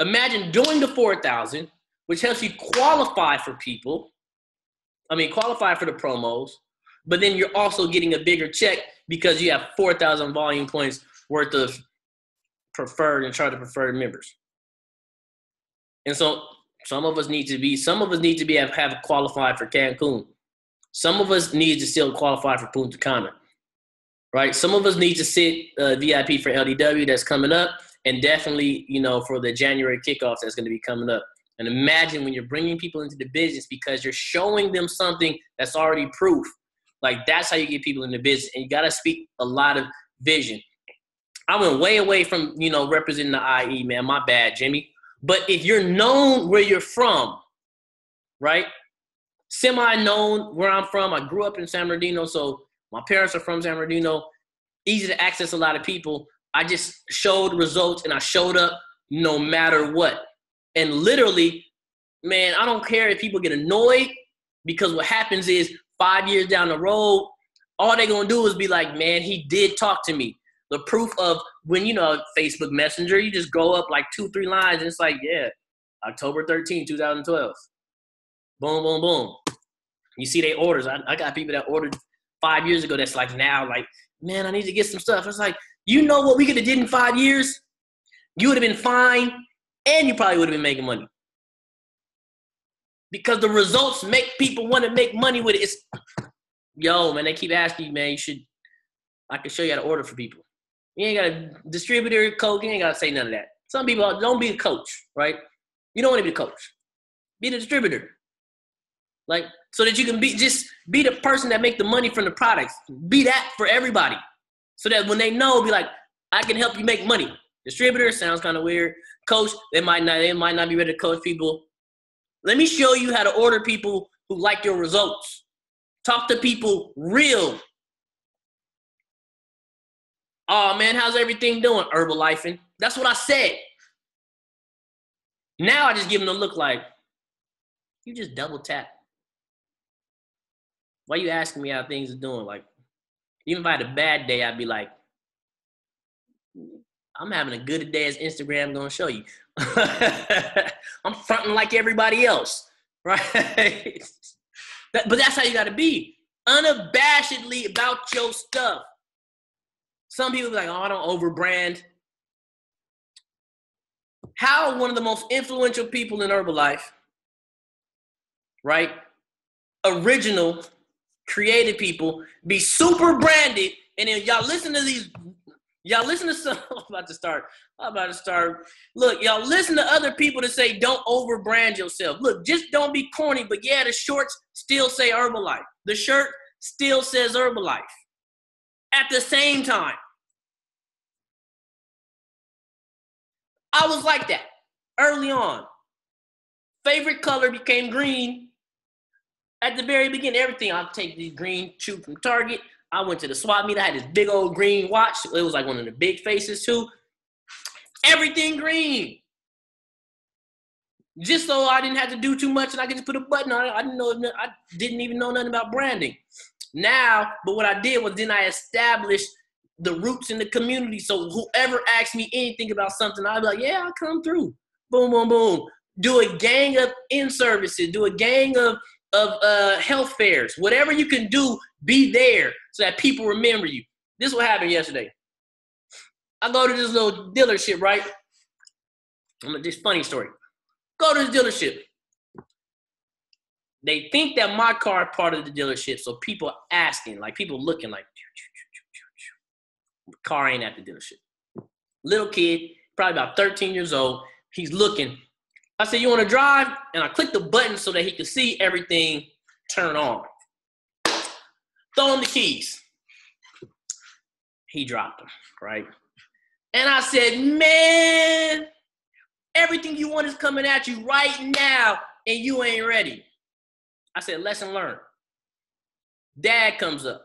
Imagine doing the 4,000, which helps you qualify for people. Qualify for the promos, but then you're also getting a bigger check because you have 4,000 volume points worth of preferred and charter preferred members. And so some of us need to have qualified for Cancun. Some of us need to still qualify for Punta Cana, right? Some of us need to sit VIP for LDW that's coming up, and definitely, for the January kickoffs that's going to be coming up. And imagine when you're bringing people into the business because you're showing them something that's already proof. Like, that's how you get people in the business. And you got to speak a lot of vision. I went way away from, representing the IE, man. My bad, Jimmy. But if you're known where you're from, right? Semi-known where I'm from. I grew up in San Bernardino, so my parents are from San Bernardino. Easy to access a lot of people. I just showed results, and I showed up no matter what. And literally, man, I don't care if people get annoyed, because what happens is 5 years down the road, all they're going to do is be like, man, he did talk to me. The proof of when, Facebook Messenger, you just go up like 2-3 lines, and it's like, yeah, October 13, 2012. Boom, boom, boom. You see they orders. I got people that ordered 5 years ago that's like now, like, man, I need to get some stuff. It's like, you know what we could have did in 5 years? You would have been fine, and you probably would have been making money. Because the results make people want to make money with it. Yo, man, they keep asking you, man, I can show you how to order for people. You ain't got a distributor, coach, you ain't got to say none of that. Some people don't be a coach, right? You don't want to be a coach. Be the distributor. Like, so that you can be the person that make the money from the products. Be that for everybody. So that when they know, be like, I can help you make money. Distributor sounds kind of weird. Coach, they might not be ready to coach people. Let me show you how to order people who like your results. Talk to people real. Oh, man, how's everything doing? Herbalifing. That's what I said. Now I just give them the look like, you just double tap. Why you asking me how things are doing? Like, even if I had a bad day, I'd be like, I'm having a good day as Instagram gonna show you. I'm fronting like everybody else, right? But that's how you gotta be. Unabashedly about your stuff. Some people be like, oh, I don't overbrand. How one of the most influential people in Herbalife, right? Original, creative people, be super branded, and then y'all listen to some, I'm about to start. Look, y'all listen to other people that say don't overbrand yourself. Look, just don't be corny, but yeah, the shorts still say Herbalife. The shirt still says Herbalife. At the same time, I was like that early on. Favorite color became green. At the very beginning, everything, I'll take the green shoe from Target. I went to the swap meet. I had this big old green watch. It was like one of the big faces too. Everything green. Just so I didn't have to do too much and I could just put a button on it. I didn't even know nothing about branding. Now, but what I did was then I established the roots in the community. So whoever asks me anything about something, I'll be like, yeah, I'll come through. Boom, boom, boom. Do a gang of in-services. Do a gang of health fairs. Whatever you can do, be there so that people remember you. This is what happened yesterday. I go to this little dealership, right? This funny story. Go to this dealership. They think that my car is part of the dealership, so people asking, like people looking like, car ain't at the dealership. Little kid, probably about 13 years old. He's looking. I said, you want to drive? And I clicked the button so that he could see everything turn on. Throw him the keys. He dropped them, right? And I said, man, everything you want is coming at you right now, and you ain't ready. I said, lesson learned. Dad comes up.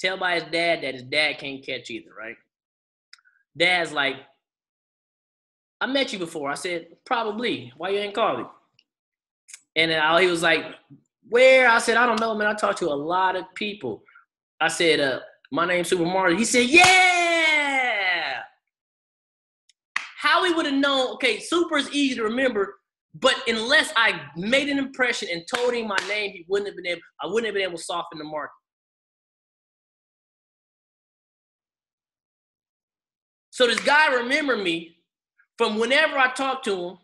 Tell by his dad that his dad can't catch either, right? Dad's like, I met you before. I said, probably. Why you ain't call me? And then he was like, where? I said, I don't know, man. I talk to a lot of people. I said, my name's Super Mario. He said, yeah. How he would have known, okay, Super is easy to remember, but unless I made an impression and told him my name, I wouldn't have been able to soften the market. So this guy remembered me from whenever I talked to him,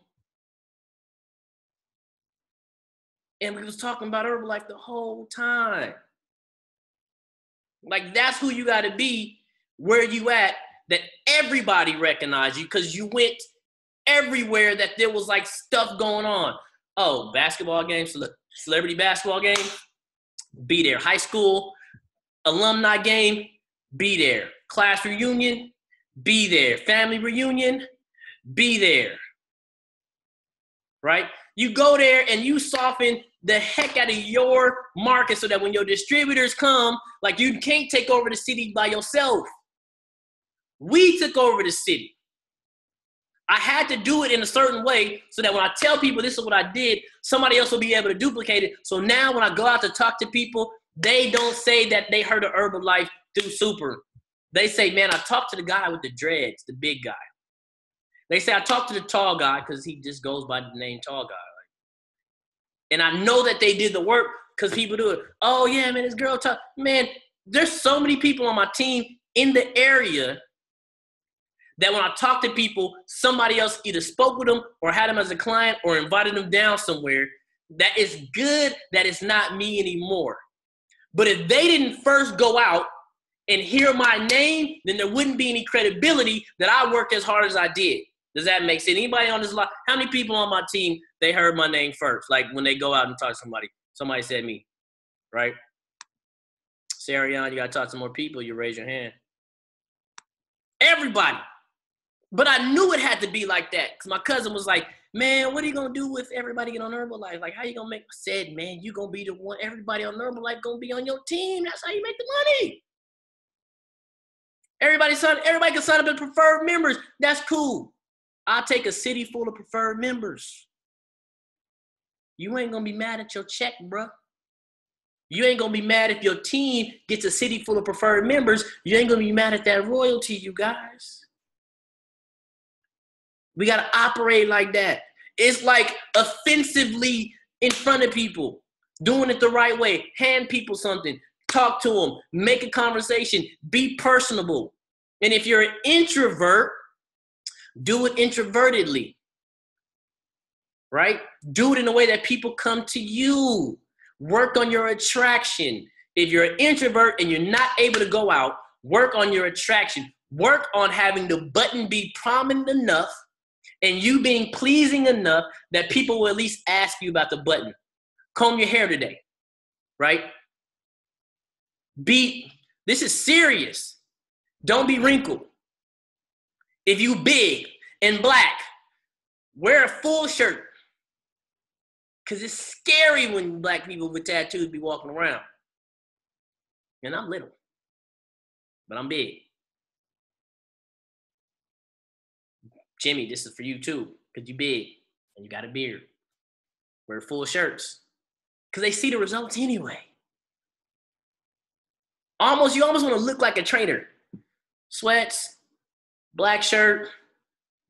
and we was talking about Herbalife the whole time. Like, that's who you got to be, where you at, that everybody recognized you because you went everywhere that there was, like, stuff going on. Oh, basketball games, celebrity basketball game, be there. High school alumni game, be there. Class reunion, be there. Family reunion, be there. Right? You go there and you soften the heck out of your market so that when your distributors come, like, you can't take over the city by yourself. We took over the city. I had to do it in a certain way so that when I tell people this is what I did, somebody else will be able to duplicate it. So now when I go out to talk to people, they don't say that they heard of Herbalife through Super. They say, man, I talked to the guy with the dreads, the big guy. They say I talked to the tall guy because he just goes by the name tall guy. And I know that they did the work because people do it. Oh, yeah, man, this girl talk. Man, there's so many people on my team in the area that when I talk to people, somebody else either spoke with them or had them as a client or invited them down somewhere. That is good that it's not me anymore. But if they didn't first go out and hear my name, then there wouldn't be any credibility that I worked as hard as I did. Does that make sense? Anybody on this line? How many people on my team, they heard my name first? Like when they go out and talk to somebody said me, right? Sarah Young, you got to talk to more people. You raise your hand. Everybody. But I knew it had to be like that because my cousin was like, man, what are you going to do if everybody get on Herbalife? Like, how you going to make? I said, man, you going to be the one. Everybody on Herbalife going to be on your team. That's how you make the money. Everybody can sign up as preferred members. That's cool. I'll take a city full of preferred members. You ain't going to be mad at your check, bro. You ain't going to be mad if your team gets a city full of preferred members. You ain't going to be mad at that royalty, you guys. We got to operate like that. It's like offensively in front of people, doing it the right way. Hand people something. Talk to them. Make a conversation. Be personable. And if you're an introvert, do it introvertedly, right? Do it in a way that people come to you. Work on your attraction. If you're an introvert and you're not able to go out, work on your attraction. Work on having the button be prominent enough and you being pleasing enough that people will at least ask you about the button. Comb your hair today, right? This is serious. Don't be wrinkled. If you big and black, wear a full shirt. Because it's scary when black people with tattoos be walking around. And I'm little, but I'm big. Jimmy, this is for you too, because you big and you got a beard. Wear full shirts. Because they see the results anyway. You almost want to look like a trainer. Sweats, black shirt,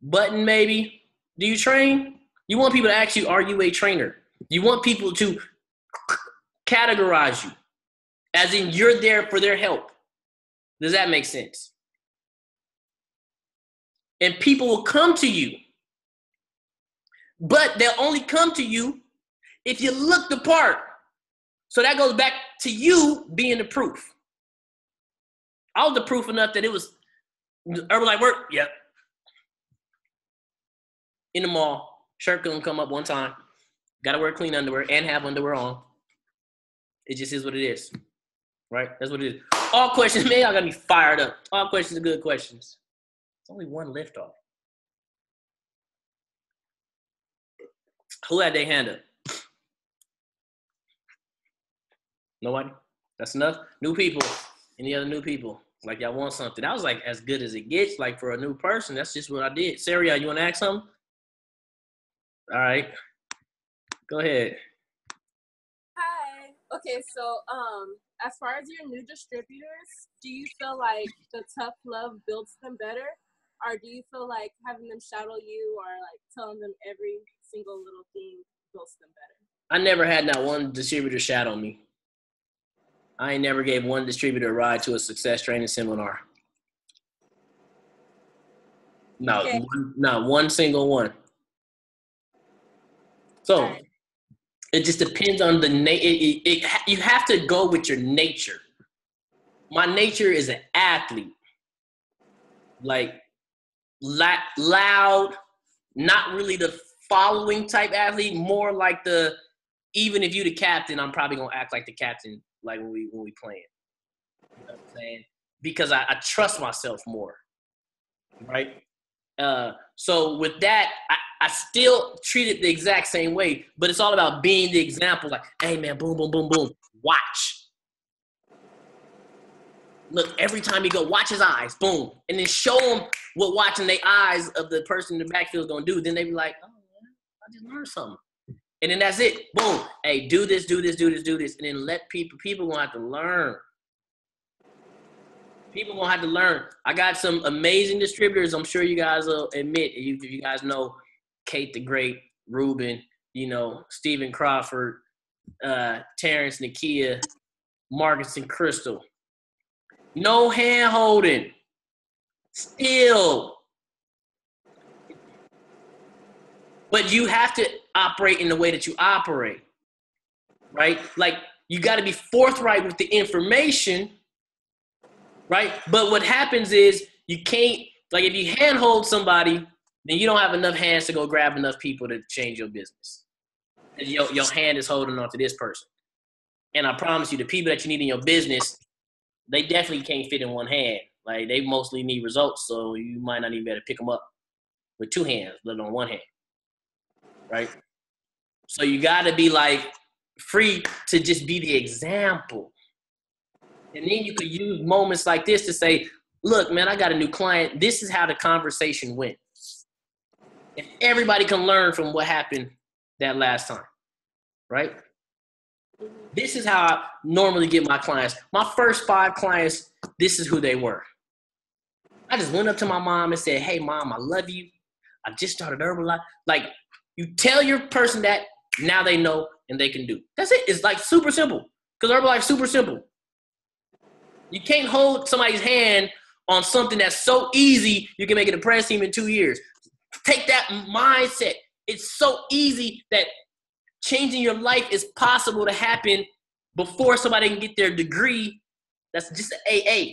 button maybe. Do you train? You want people to ask you, are you a trainer? You want people to categorize you as in you're there for their help. Does that make sense? And people will come to you, but they'll only come to you if you look the part. So that goes back to you being the proof. I was the proof enough that it was Herbalife work. Yep. In the mall, shirt gonna come up one time. Got to wear clean underwear and have underwear on. It just is what it is, right? That's what it is. All questions, man, y'all got me fired up. All questions are good questions. It's only one lift off. Who had their hand up? Nobody? That's enough? New people. Any other new people? Like y'all want something. That was like as good as it gets. Like for a new person, that's just what I did. Sarah, you want to ask something? All right. Go ahead. Hi. Okay, so as far as your new distributors, do you feel like the tough love builds them better? Or do you feel like having them shadow you or like telling them every single little thing builds them better? I never had not one distributor shadow me. I ain't never gave one distributor a ride to a success training seminar. No, okay. Not one single one. So right. It just depends on the you have to go with your nature. My nature is an athlete, like loud, not really the following type athlete, more like the, even if you the captain, I'm probably gonna act like the captain, like when we playing. You know what I'm saying? Because I trust myself more, right? So with that, I still treat it the exact same way, but it's all about being the example. Like, hey man, boom, boom, boom, boom, watch. look, every time you go, watch his eyes, boom. And then show them what watching the eyes of the person in the backfield is going to do. Then they be like, oh, man, I just learned something. And then that's it. Boom. Hey, do this, do this, do this, do this. And then let people going to have to learn. People going to have to learn. I got some amazing distributors. I'm sure you guys will admit, if you guys know Kate the Great, Ruben, you know, Stephen Crawford, Terrence, Nakia, Marcus, and Crystal. No hand holding. Still. But you have to operate in the way that you operate, right? Like, you got to be forthright with the information, right? But what happens is you can't, like, if you handhold somebody, then you don't have enough hands to go grab enough people to change your business. And your hand is holding on to this person. And I promise you, the people that you need in your business, they definitely can't fit in one hand. Like, they mostly need results, so you might not even be able to pick them up with two hands, let alone one hand. Right? So you got to be like free to just be the example. And then you could use moments like this to say, look, man, I got a new client. This is how the conversation went. And everybody can learn from what happened that last time. Right? This is how I normally get my clients. My first 5 clients, this is who they were. I just went up to my mom and said, hey, Mom, I love you. I just started Herbalife. Like, you tell your person that, now they know and they can do. That's it. It's like super simple. Because Herbalife's super simple. You can't hold somebody's hand on something that's so easy you can make it a press team in 2 years. Take that mindset. It's so easy that changing your life is possible to happen before somebody can get their degree. That's just an AA.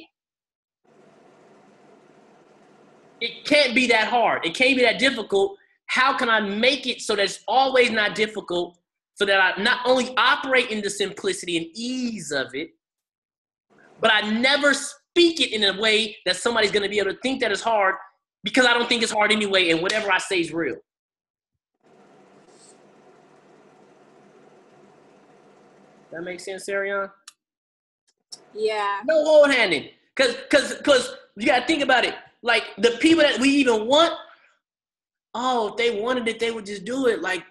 It can't be that hard. It can't be that difficult. How can I make it so that it's always not difficult, so that I not only operate in the simplicity and ease of it, but I never speak it in a way that somebody's going to be able to think that it's hard, because I don't think it's hard anyway, and whatever I say is real. That makes sense, Ariane? Yeah. No hold-handing. Because you got to think about it. Like, the people that we even want, oh, if they wanted it, they would just do it. Like,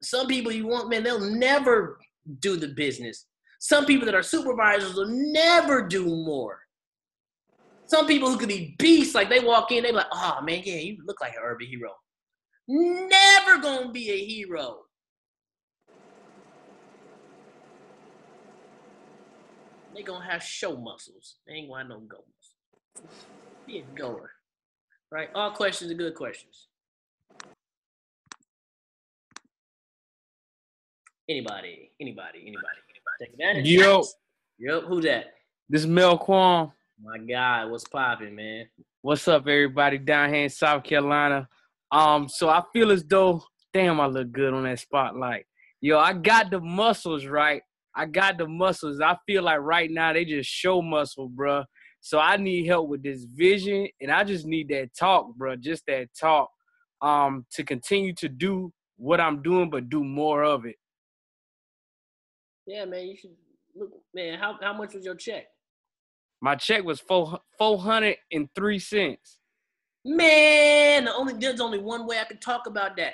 some people you want, man, they'll never do the business. Some people that are supervisors will never do more. Some people who could be beasts, like, they walk in, they're like, oh, man, yeah, you look like an urban hero. Never gonna be a hero. They gonna have show muscles. They ain't gonna have no go muscles. Be a goer. Right? All questions are good questions. Anybody. Take advantage. Yep, who that? This is Mel Kwong. My God, what's popping, man? What's up, everybody down here in South Carolina? So I feel as though, damn, I look good on that spotlight. Yo, I got the muscles, right? I feel like right now they just show muscle, bro. So I need help with this vision, and I just need that talk, bro. Just that talk, to continue to do what I'm doing, but do more of it. Yeah, man, you should look, man. How much was your check? My check was $403. Man, there's only one way I can talk about that.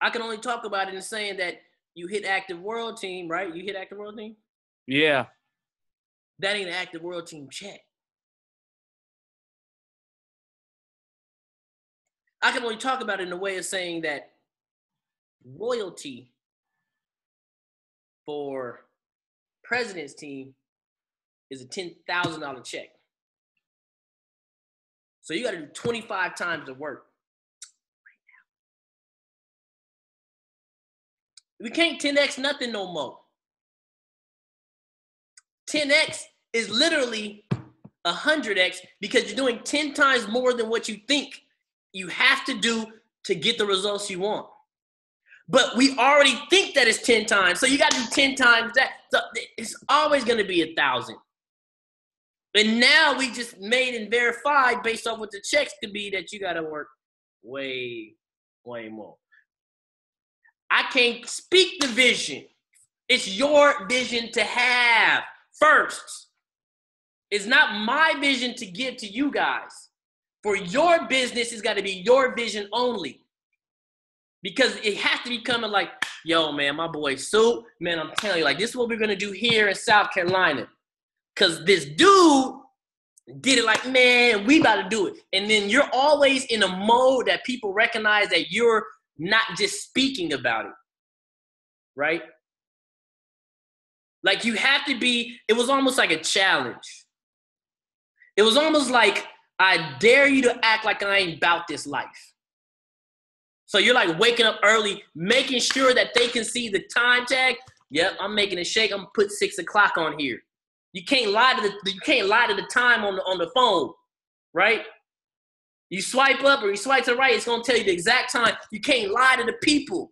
I can only talk about it in saying that you hit Active World Team, right? You hit Active World Team? Yeah. That ain't an Active World Team check. I can only talk about it in a way of saying that royalty for President's Team is a $10,000 check. So you got to do 25 times the work. We can't 10X nothing no more. 10X is literally 100X because you're doing 10 times more than what you think you have to do to get the results you want. But we already think that it's 10 times. So you got to do 10 times that. So it's always going to be 1,000. And now we just made and verified based off what the checks could be that you got to work way, way more. I can't speak the vision. It's your vision to have first. It's not my vision to give to you guys. For your business, it's got to be your vision only. Because it has to be coming like, yo, man, my boy Sue, man, I'm telling you, like, this is what we're going to do here in South Carolina. Because this dude did it like, man, we about to do it. And then you're always in a mode that people recognize that you're not just speaking about it, right? Like you have to be, it was almost like a challenge. It was almost like, I dare you to act like I ain't about this life. So you're like waking up early, making sure that they can see the time tag. Yep, I'm making a shake. I'm gonna put 6 o'clock on here. You can't lie to the time on the phone, right? You swipe up or you swipe to the right, it's gonna tell you the exact time. You can't lie to the people.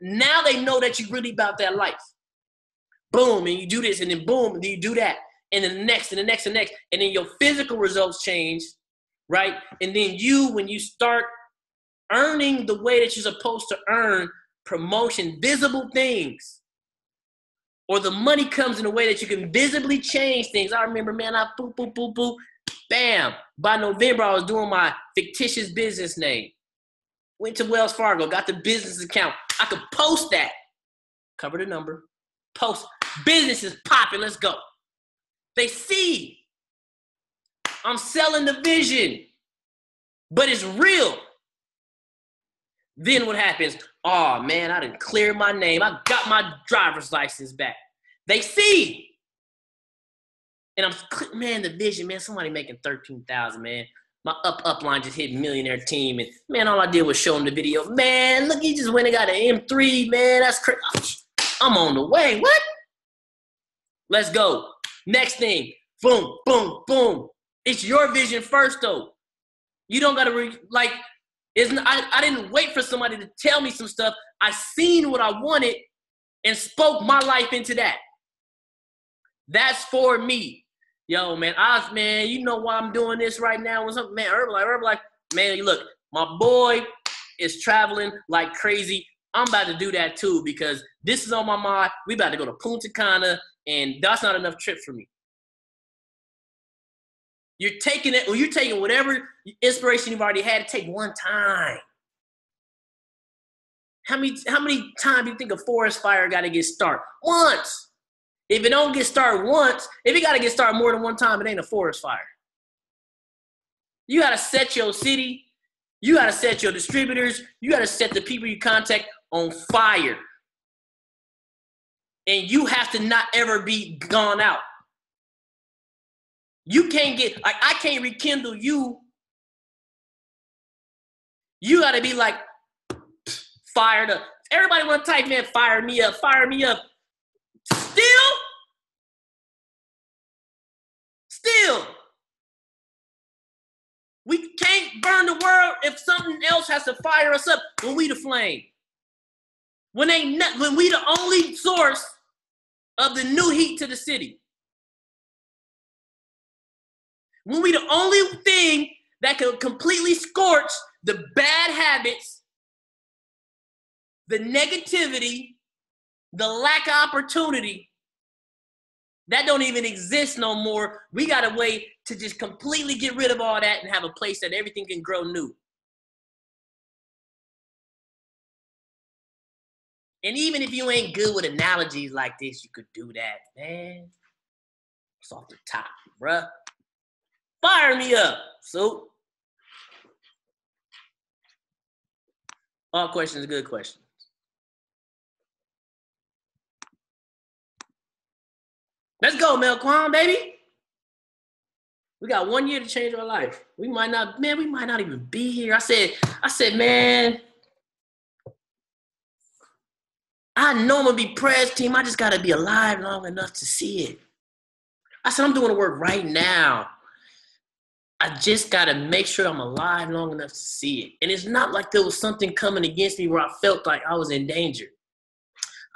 Now they know that you're really about that life. Boom, and you do this, and then boom, and then you do that, and then the next, and the next, and the next, and then your physical results change, right? And then when you start earning the way that you're supposed to earn, promotion, visible things, or the money comes in a way that you can visibly change things. I remember, man, I boop, boop, boop, boop, bam. By November, I was doing my fictitious business name. Went to Wells Fargo, got the business account. I could post that. Cover the number. Post. Business is popping. Let's go. They see. I'm selling the vision. But it's real. Then what happens? Oh, man, I didn't clear my name. I got my driver's license back. They see. And man, the vision, man, somebody making $13,000, man. My upline just hit millionaire team. And, man, all I did was show him the video. Man, look, he just went and got an M3, man. That's crazy. I'm on the way. What? Let's go. Next thing. Boom, boom, boom. It's your vision first, though. You don't got to, I didn't wait for somebody to tell me some stuff. I seen what I wanted and spoke my life into that. That's for me. Yo, man, you know why I'm doing this right now? What's up, man? Herbalife, man, look, my boy is traveling like crazy. I'm about to do that too because this is on my mind. We about to go to Punta Cana, and that's not enough trips for me. You're taking it, or you're taking whatever inspiration you've already had to take one time. How many times do you think a forest fire got to get started? Once. If it don't get started once, if it got to get started more than one time, it ain't a forest fire. You got to set your city. You got to set your distributors. You got to set the people you contact on fire. And you have to not ever be gone out. You can't I can't rekindle you. You got to be like fired up. Everybody want to type, man, fire me up, fire me up. Still, we can't burn the world if something else has to fire us up when we the flame. When we the only source of the new heat to the city. When we the only thing that can completely scorch the bad habits, the negativity, the lack of opportunity, that don't even exist no more. We got a way to just completely get rid of all that and have a place that everything can grow new. And even if you ain't good with analogies like this, you could do that, man. It's off the top, bruh. Fire me up, so. All questions are good questions. Let's go, Melquan, baby. We got 1 year to change our life. We might not even be here. I said, man, I know I'm gonna be press team. I just gotta be alive long enough to see it. I said, I'm doing the work right now. I just gotta make sure I'm alive long enough to see it. And it's not like there was something coming against me where I felt like I was in danger.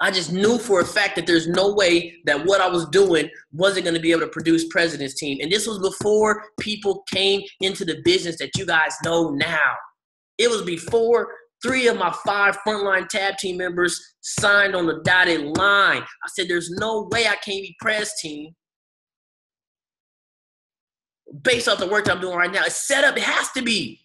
I just knew for a fact that there's no way that what I was doing wasn't going to be able to produce President's Team. And this was before people came into the business that you guys know now. It was before 3 of my 5 frontline tab team members signed on the dotted line. I said, there's no way I can't be press team based off the work that I'm doing right now. It's set up. It has to be.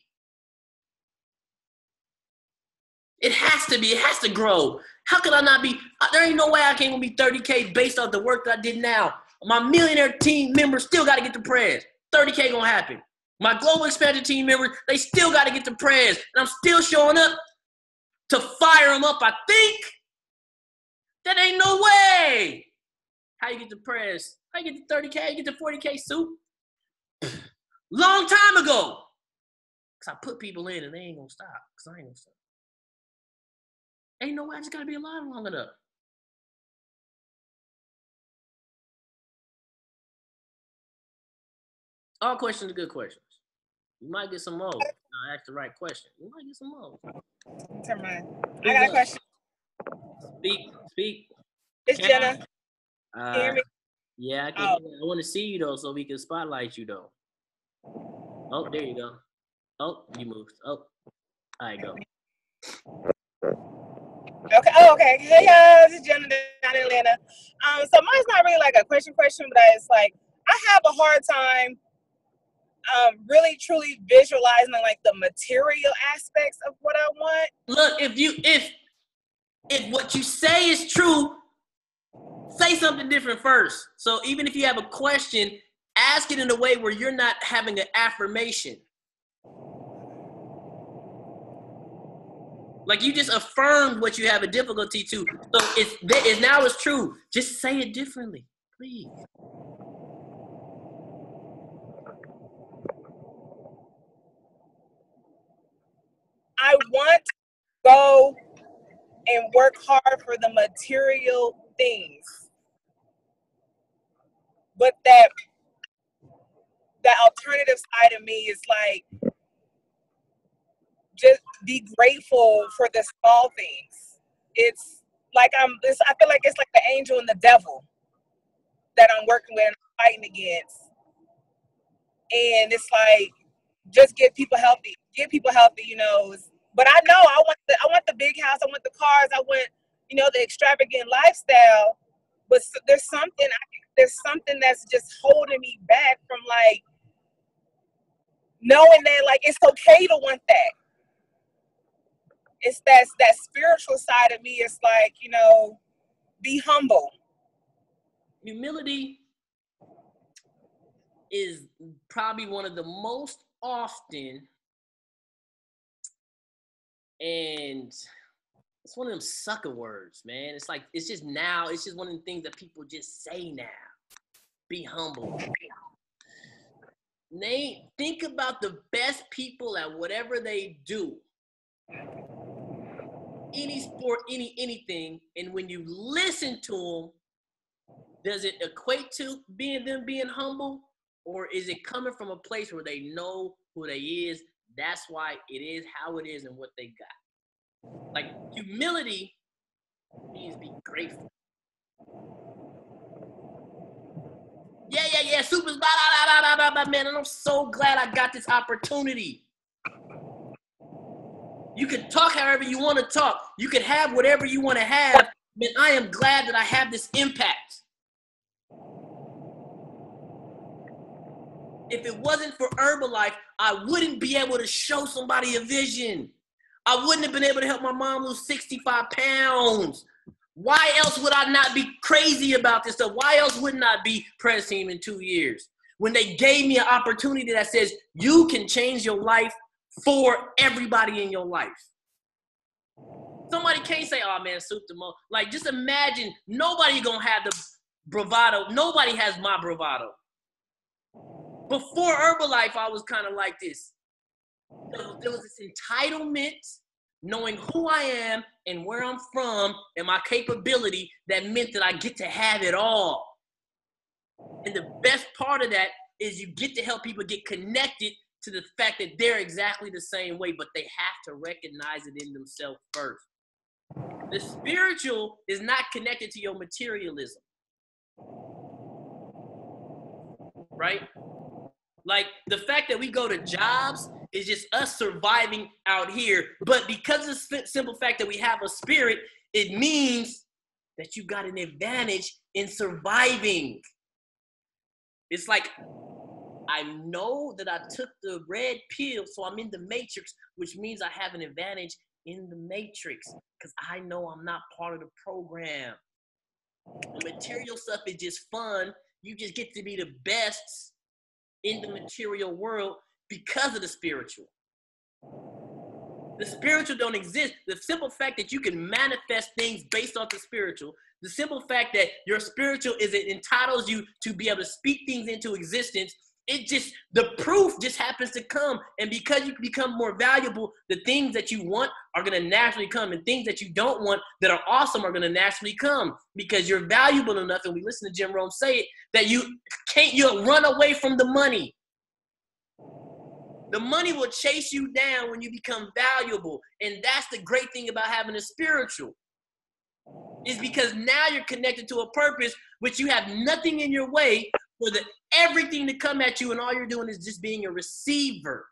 It has to be. It has to grow. How could I not be? There ain't no way I can't be 30K based off the work that I did now. My millionaire team members still got to get the press. 30K gonna happen. My global expansion team members, they still got to get the press. And I'm still showing up to fire them up, I think. That ain't no way. How you get the press? How you get the 30K? You get the 40K soup? Long time ago. Because I put people in and they ain't going to stop. Because I ain't going to stop. Ain't no way. I just got to be alive long enough. All questions are good questions. You might get some more. I ask the right question. You might get some more. Turn mine. I got a question. Speak. It's Jenna. Can you hear me? Yeah, I can. I want to see you though, so we can spotlight you though. Oh, there you go. Oh, you moved. Oh, all right, go. Okay. Oh, okay. Hey guys, it's Jenna down in Atlanta. So mine's not really like a question, but it's like I have a hard time really truly visualizing like the material aspects of what I want. Look, if what you say is true, say something different first. So even if you have a question, ask it in a way where you're not having an affirmation. Like you just affirmed what you have a difficulty to. So it's true. Just say it differently, please. I want to go and work hard for the material things, but that alternative side of me is like just be grateful for the small things. It's like I feel like it's like the angel and the devil that I'm working with and fighting against, and it's like just get people healthy, you know. But I know I want the big house, I want the cars, I want, you know, the extravagant lifestyle. But there's something that's just holding me back from like knowing that like it's okay to want that. It's that spiritual side of me. It's like, you know, be humble. Humility is probably one of the most often, and it's one of them sucker words, man. It's like, it's just one of the things that people just say now. Be humble. Nate, think about the best people at whatever they do. Any sport, anything, and when you listen to them, does it equate to them being humble, or is it coming from a place where they know who they is? That's why it is how it is and what they got. Like humility means be grateful. Yeah. Super, man, and I'm so glad I got this opportunity. You can talk however you want to talk. You can have whatever you want to have. Man, I am glad that I have this impact. If it wasn't for Herbalife, I wouldn't be able to show somebody a vision. I wouldn't have been able to help my mom lose 65 pounds. Why else would I not be crazy about this stuff? Why else wouldn't I be press team in 2 years? When they gave me an opportunity that says you can change your life for everybody in your life. Somebody can't say, oh man, soup the mo. Like just imagine nobody gonna have the bravado. Nobody has my bravado. Before Herbalife, I was kind of like this. There was this entitlement, knowing who I am and where I'm from and my capability that meant that I get to have it all. And the best part of that is you get to help people get connected to the fact that they're exactly the same way, but they have to recognize it in themselves first. The spiritual is not connected to your materialism. Right? Like the fact that we go to jobs is just us surviving out here. But because of the simple fact that we have a spirit, it means that you got an advantage in surviving. It's like, I know that I took the red pill, so I'm in the matrix, which means I have an advantage in the matrix because I know I'm not part of the program. The material stuff is just fun. You just get to be the best in the material world because of the spiritual. The spiritual don't exist. The simple fact that you can manifest things based off the spiritual, the simple fact that your spiritual it entitles you to be able to speak things into existence, the proof just happens to come. And because you become more valuable, the things that you want are going to naturally come, and things that you don't want that are awesome are going to naturally come because you're valuable enough. And we listen to Jim Rome say it, that you'll run away from the money. The money will chase you down when you become valuable. And that's the great thing about having a spiritual, is because now you're connected to a purpose, which you have nothing in your way for everything to come at you, and all you're doing is just being a receiver.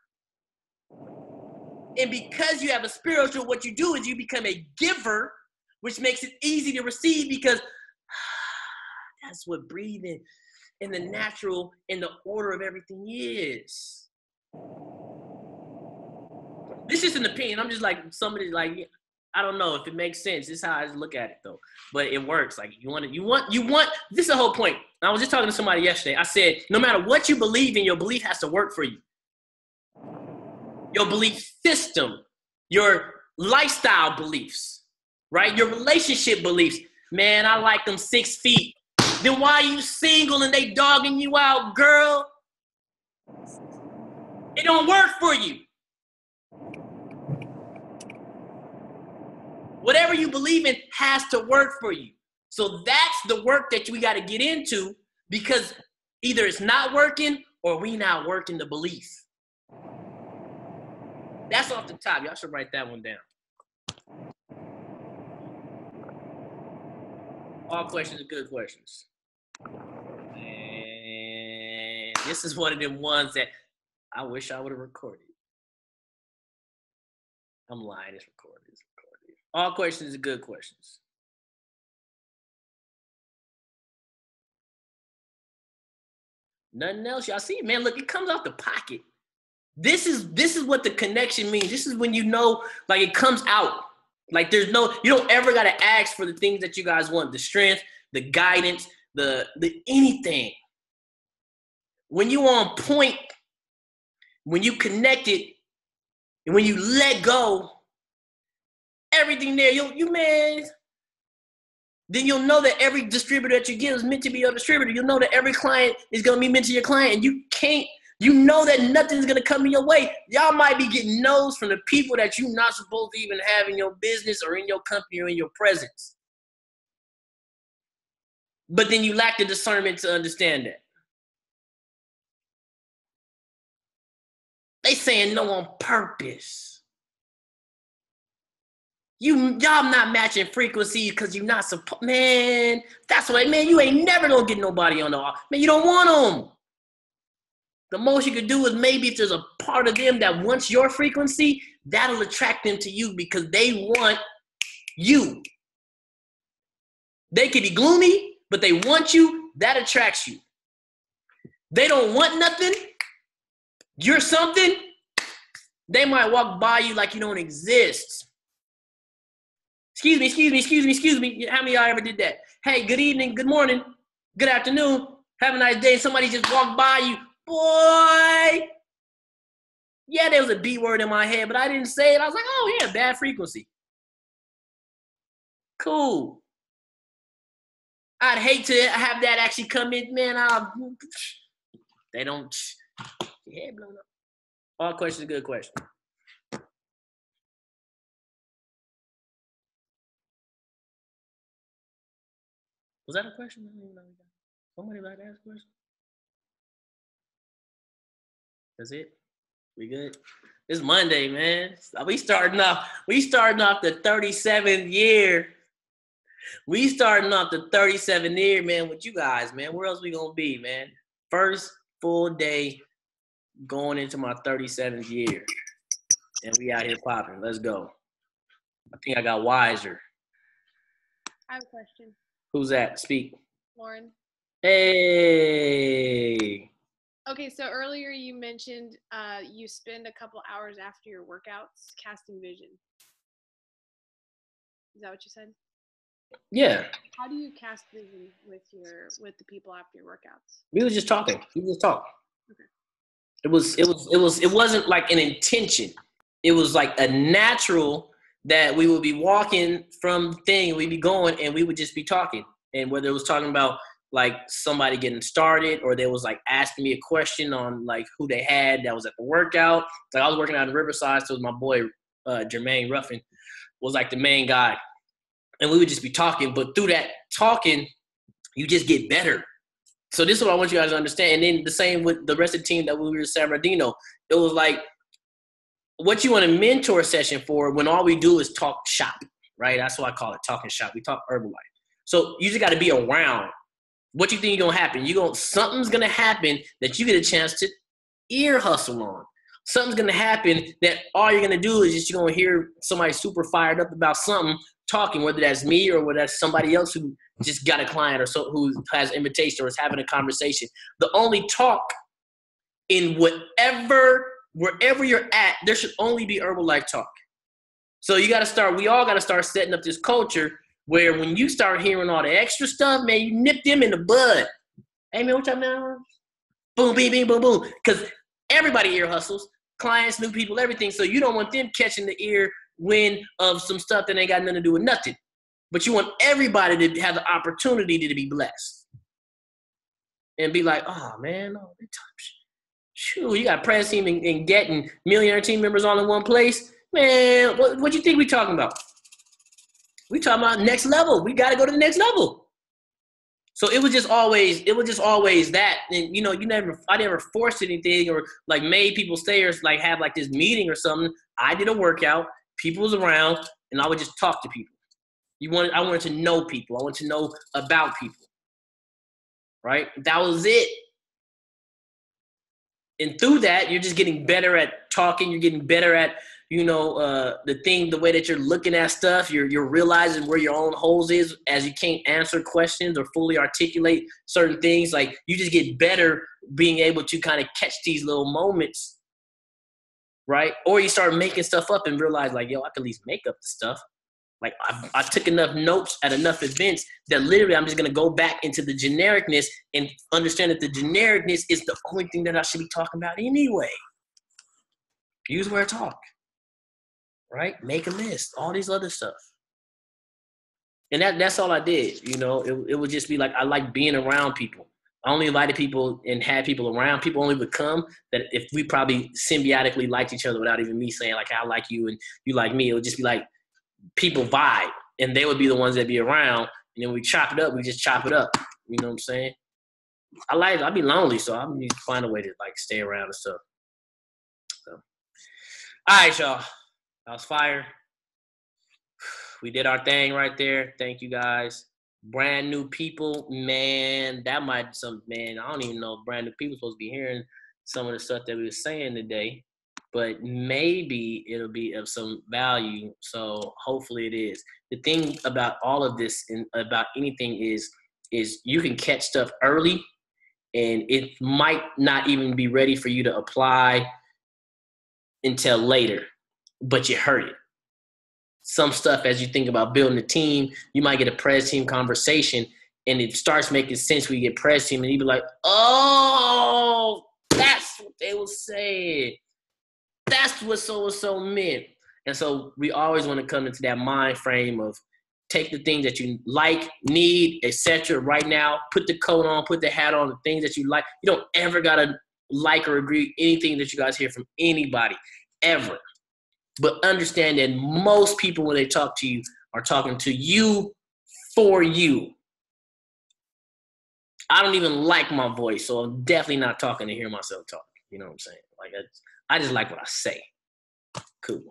And because you have a spiritual, what you do is you become a giver, which makes it easy to receive, because that's what breathing in the natural, in the order of everything is. This is an opinion. I'm just like somebody, like, I don't know if it makes sense. This is how I look at it though. But it works. Like you want, this is the whole point. I was just talking to somebody yesterday. I said, no matter what you believe in, your belief has to work for you. Your belief system, your lifestyle beliefs, right? Your relationship beliefs. Man, I like them 6 feet. Then why are you single and they dogging you out, girl? It don't work for you. Whatever you believe in has to work for you. So that's the work that we got to get into, because either it's not working or we not working the belief. That's off the top. Y'all should write that one down. All questions are good questions. And this is one of them ones that I wish I would have recorded. I'm lying. It's recorded. All questions are good questions. Nothing else. Y'all see, man, look, it comes out the pocket. This is what the connection means. This is when you know, like, it comes out. Like you don't ever got to ask for the things that you guys want, the strength, the guidance, the anything. When you on point, when you connected, and when you let go, everything there, you man, then you'll know that every distributor that you get is meant to be your distributor. You'll know that every client is going to be meant to your client, and you know that nothing's going to come in your way. Y'all might be getting no's from the people that you're not supposed to even have in your business or in your company or in your presence. But then you lack the discernment to understand that. They saying no on purpose. Y'all not matching frequencies because you're not supposed, man. That's why, man, you ain't never gonna get nobody on the, man, you don't want them. The most you could do is maybe if there's a part of them that wants your frequency, that'll attract them to you because they want you. They could be gloomy, but they want you, that attracts you. They don't want nothing, you're something, they might walk by you like you don't exist. Excuse me. How many of y'all ever did that? Hey, good evening, good morning, good afternoon, have a nice day. Somebody just walked by you. Boy. Yeah, there was a B word in my head, but I didn't say it. I was like, oh yeah, bad frequency. Cool. I'd hate to have that actually come in, man. They don't, your head blown up. All questions are good questions. Was that a question? Somebody about to ask a question? That's it? We good? It's Monday, man. We starting off the 37th year. We starting off the 37th year, man, with you guys, man. Where else we gonna be, man? First full day going into my 37th year, and we out here popping. Let's go. I think I got wiser. I have a question. Who's that? Speak. Lauren. Hey. Okay, so earlier you mentioned you spend a couple hours after your workouts casting vision. Is that what you said? Yeah. How do you cast vision with the people after your workouts? We was just talking. We just talk. Okay. It wasn't like an intention. It was like a natural that we would be walking from thing, we'd be going, and we would just be talking. And whether it was talking about like somebody getting started, or they was like asking me a question on like who they had that was at the workout. Like I was working out in Riverside, so it was my boy Jermaine Ruffin was like the main guy, and we would just be talking. But through that talking, you just get better. So this is what I want you guys to understand. And then the same with the rest of the team that we were in San Bernardino. It was like what you want a mentor session for when all we do is talk shop, right? That's why I call it talking shop. We talk Herbalife. So you just got to be around. What you think is gonna happen? Something's gonna happen that you get a chance to ear hustle on. Something's gonna happen that all you're gonna do is just you're gonna hear somebody super fired up about something talking, whether that's me or whether that's somebody else who just got a client or so who has an invitation or is having a conversation. The only talk in wherever you're at, there should only be Herbalife talk. So we all gotta start setting up this culture where when you start hearing all the extra stuff, man, you nip them in the bud. Hey, man, what y'all now? Boom, bing, bing, boom, boom. Because everybody ear hustles, clients, new people, everything. So you don't want them catching the ear wind of some stuff that ain't got nothing to do with nothing. But you want everybody to have the opportunity to be blessed. And be like, oh, man, shoot, you got press team and getting millionaire team members all in one place. Man, what you think we talking about? We talking about next level. We got to go to the next level. So it was just always that. And I never forced anything or like made people stay or like have like this meeting or something. I did a workout. People was around, and I would just talk to people. I wanted to know people. I wanted to know about people. Right? That was it. And through that, you're just getting better at talking. You're getting better at the way that you're looking at stuff. You're realizing where your own holes is as you can't answer questions or fully articulate certain things. Like you just get better being able to kind of catch these little moments, right? Or you start making stuff up and realize like, yo, I can at least make up the stuff. Like I took enough notes at enough events that literally I'm just going to go back into the genericness and understand that the genericness is the only thing that I should be talking about anyway. Use where I talk. Right? Make a list, all these other stuff. And that's all I did. It would just be like, I like being around people. I only invited people and had people around. People only would come that if we probably symbiotically liked each other without even me saying like, I like you and you like me. It would just be like people vibe and they would be the ones that be around. And then we chop it up. We just chop it up. You know what I'm saying? I'd be lonely. So I need to find a way to like stay around and stuff. So, all right, y'all. That was fire. We did our thing right there. Thank you guys. Brand new people, man. I don't even know if brand new people supposed to be hearing some of the stuff that we were saying today, but maybe it'll be of some value. So hopefully it is. The thing about all of this and about anything is you can catch stuff early and it might not even be ready for you to apply until later. But you heard it. Some stuff as you think about building a team, you might get a press team conversation and it starts making sense when you get press team and you be like, oh, that's what they will say. That's what so-and-so meant. And so we always want to come into that mind frame of take the things that you like, need, etc. right now, put the coat on, put the hat on, the things that you like. You don't ever got to like or agree anything that you guys hear from anybody, ever. But understand that most people, when they talk to you, are talking to you for you. I don't even like my voice, so I'm definitely not talking to hear myself talk. You know what I'm saying? Like I just like what I say. Cool.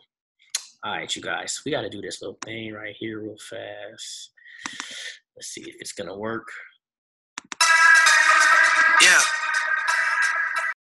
All right, you guys. We got to do this little thing right here real fast. Let's see if it's going to work.